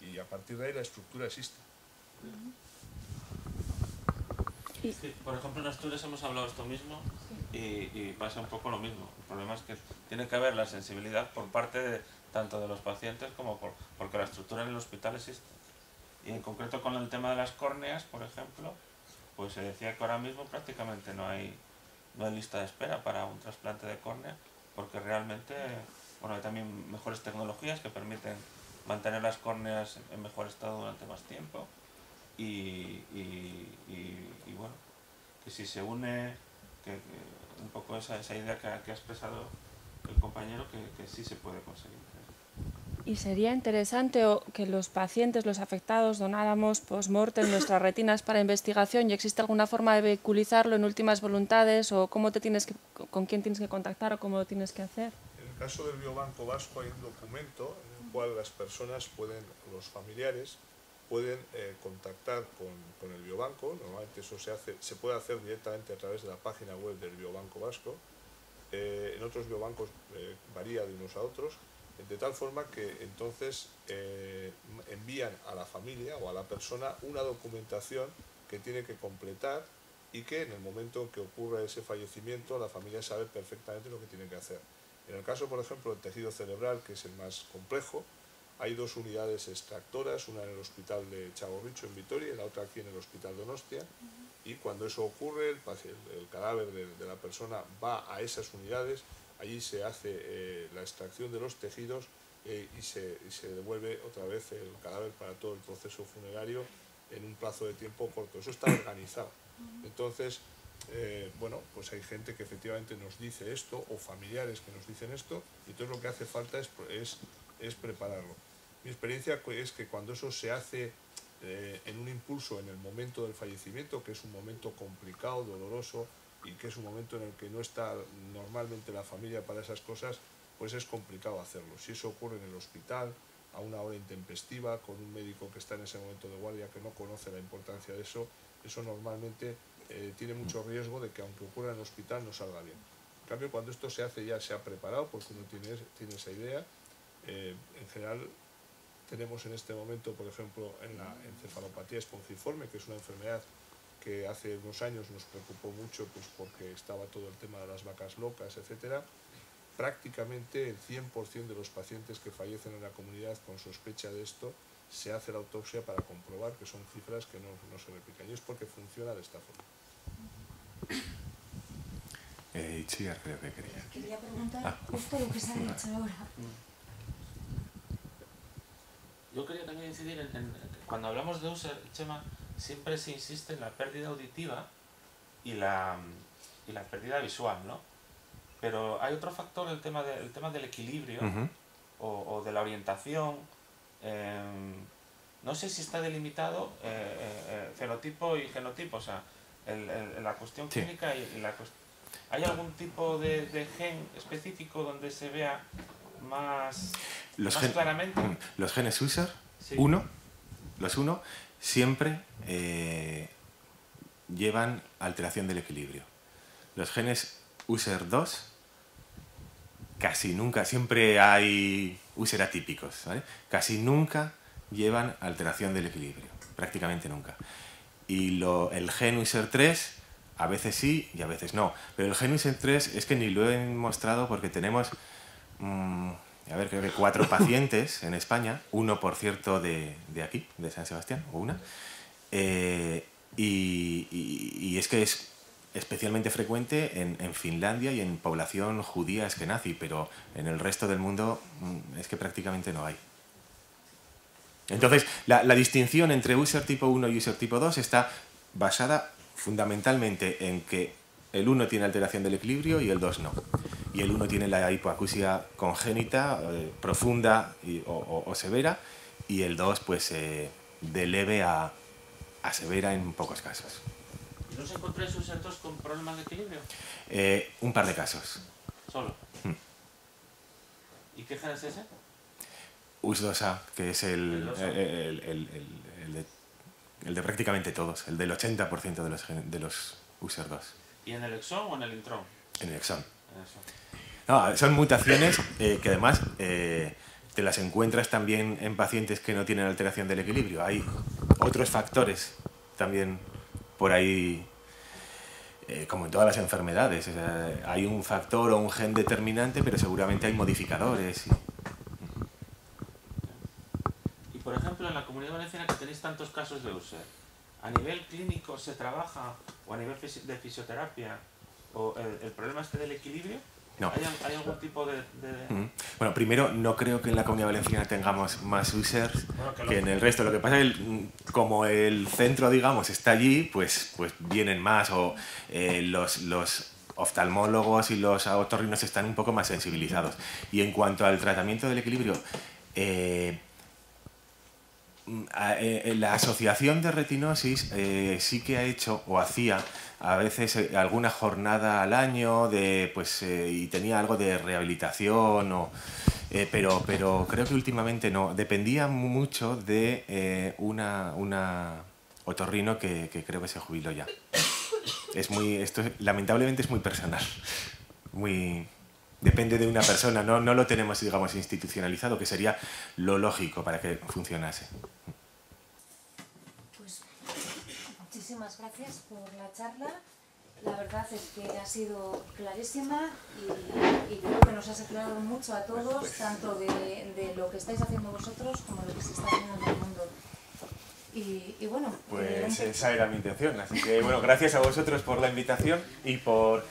Y a partir de ahí la estructura existe. Sí, por ejemplo, en Asturias hemos hablado de esto mismo y pasa un poco lo mismo. El problema es que tiene que haber la sensibilidad por parte tanto de los pacientes como porque la estructura en el hospital existe. Y en concreto con el tema de las córneas, por ejemplo, pues se decía que ahora mismo prácticamente no hay lista de espera para un trasplante de córnea, porque realmente, hay también mejores tecnologías que permiten mantener las córneas en mejor estado durante más tiempo y bueno, que si se une un poco esa idea que ha expresado el compañero, que sí se puede conseguir. Y sería interesante que los pacientes, los afectados, donáramos post-mortem nuestras retinas para investigación, y existe alguna forma de vehiculizarlo en últimas voluntades, o con quién tienes que contactar o cómo lo tienes que hacer. En el caso del Biobanco Vasco hay un documento en el cual las personas los familiares pueden contactar con el biobanco. Normalmente eso se puede hacer directamente a través de la página web del Biobanco Vasco. En otros biobancos varía de unos a otros, de tal forma que entonces envían a la familia o a la persona una documentación que tiene que completar, y que en el momento en que ocurra ese fallecimiento la familia sabe perfectamente lo que tiene que hacer. En el caso, por ejemplo, del tejido cerebral, que es el más complejo, hay dos unidades extractoras, una en el hospital de Txagorritxu en Vitoria y la otra aquí en el hospital de Donostia, y cuando eso ocurre, el cadáver de la persona va a esas unidades. Allí se hace la extracción de los tejidos y se devuelve otra vez el cadáver para todo el proceso funerario en un plazo de tiempo corto. Eso está organizado. Entonces, pues hay gente que efectivamente nos dice esto, o familiares que nos dicen esto, y entonces lo que hace falta es prepararlo. Mi experiencia es que cuando eso se hace en un impulso en el momento del fallecimiento, que es un momento complicado, doloroso, y que es un momento en el que no está normalmente la familia para esas cosas, pues es complicado hacerlo. Si eso ocurre en el hospital, a una hora intempestiva, con un médico que está en ese momento de guardia que no conoce la importancia de eso, eso normalmente tiene mucho riesgo de que aunque ocurra en el hospital no salga bien. En cambio, cuando esto se hace ya se ha preparado, porque uno tiene esa idea, en general tenemos en este momento, por ejemplo, en la encefalopatía espongiforme, que es una enfermedad que hace unos años nos preocupó mucho, pues porque estaba todo el tema de las vacas locas, etcétera. Prácticamente el 100% de los pacientes que fallecen en la comunidad con sospecha de esto se hace la autopsia para comprobar que son cifras que no se replican, y es porque funciona de esta forma. Itziar, creo que quería. Quería preguntar justo lo que se ha dicho ahora. Yo quería también incidir en cuando hablamos de Husserl, Chema, siempre se insiste en la pérdida auditiva y la pérdida visual, ¿no? Pero hay otro factor, el tema del equilibrio o de la orientación. No sé si está delimitado fenotipo y genotipo, o sea, la cuestión clínica y la cuestión... ¿Hay algún tipo de gen específico donde se vea más claramente? Los genes Husserl, sí. los 1, siempre llevan alteración del equilibrio. Los genes Husserl 2, casi nunca, siempre hay Husserl atípicos, ¿vale? Casi nunca llevan alteración del equilibrio, prácticamente nunca. Y el gen Husserl 3, a veces sí y a veces no. Pero el gen Husserl 3 es que ni lo he mostrado porque tenemos, creo que 4 pacientes en España, uno por cierto de aquí, de San Sebastián, o una, y es que es especialmente frecuente en Finlandia y en población judía eskenazi, pero en el resto del mundo es que prácticamente no hay. Entonces, la distinción entre Husserl tipo 1 y Husserl tipo 2 está basada fundamentalmente en que el 1 tiene alteración del equilibrio y el 2 no. Y el 1 tiene la hipoacusia congénita, profunda o severa, y el 2 pues de leve a severa en pocos casos. ¿No os encontráis Husserl 2 con problemas de equilibrio? Un par de casos. ¿Solo? ¿Y qué gen es ese? US2A, que es el de prácticamente todos, el del 80% de los Husserl 2. ¿Y en el exón o en el intrón? En el exón. No, son mutaciones que además te las encuentras también en pacientes que no tienen alteración del equilibrio. Hay otros factores también por ahí, como en todas las enfermedades. O sea, hay un factor o un gen determinante, pero seguramente hay modificadores. Y por ejemplo, en la Comunidad Valenciana, que tenéis tantos casos de Husserl, ¿a nivel clínico se trabaja, o a nivel de fisioterapia, o el problema este del equilibrio? No. ¿Hay algún tipo de...? Bueno, primero, no creo que en la Comunidad Valenciana tengamos más Husserl que en el resto. Lo que pasa es que como el centro, digamos, está allí, pues vienen más, o los oftalmólogos y los otorrinos están un poco más sensibilizados. Y en cuanto al tratamiento del equilibrio, la Asociación de Retinosis sí que ha hecho, o hacía, a veces alguna jornada al año y tenía algo de rehabilitación, pero creo que últimamente no. Dependía mucho de una otorrino que creo que se jubiló ya. Esto lamentablemente es muy personal. Depende de una persona, no lo tenemos, digamos, institucionalizado, que sería lo lógico para que funcionase. Pues muchísimas gracias por la charla. La verdad es que ha sido clarísima y creo que nos has aclarado mucho a todos, tanto de lo que estáis haciendo vosotros como lo que se está haciendo en el mundo. Y bueno... Pues esa era mi intención, así que bueno, gracias a vosotros por la invitación y por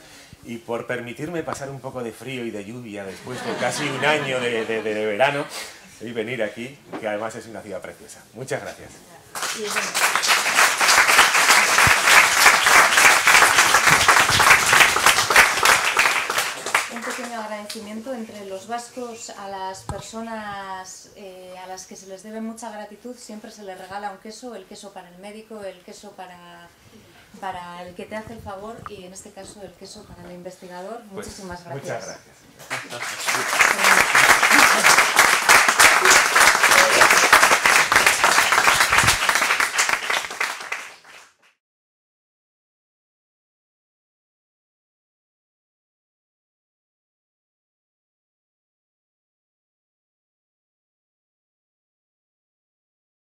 permitirme pasar un poco de frío y de lluvia después de casi un año de verano y venir aquí, que además es una ciudad preciosa. Muchas gracias. Un pequeño agradecimiento entre los vascos. A las personas a las que se les debe mucha gratitud siempre se les regala un queso, el queso para el médico, el queso para el que te hace el favor y en este caso el queso para el investigador. Pues, muchísimas gracias. Muchas gracias.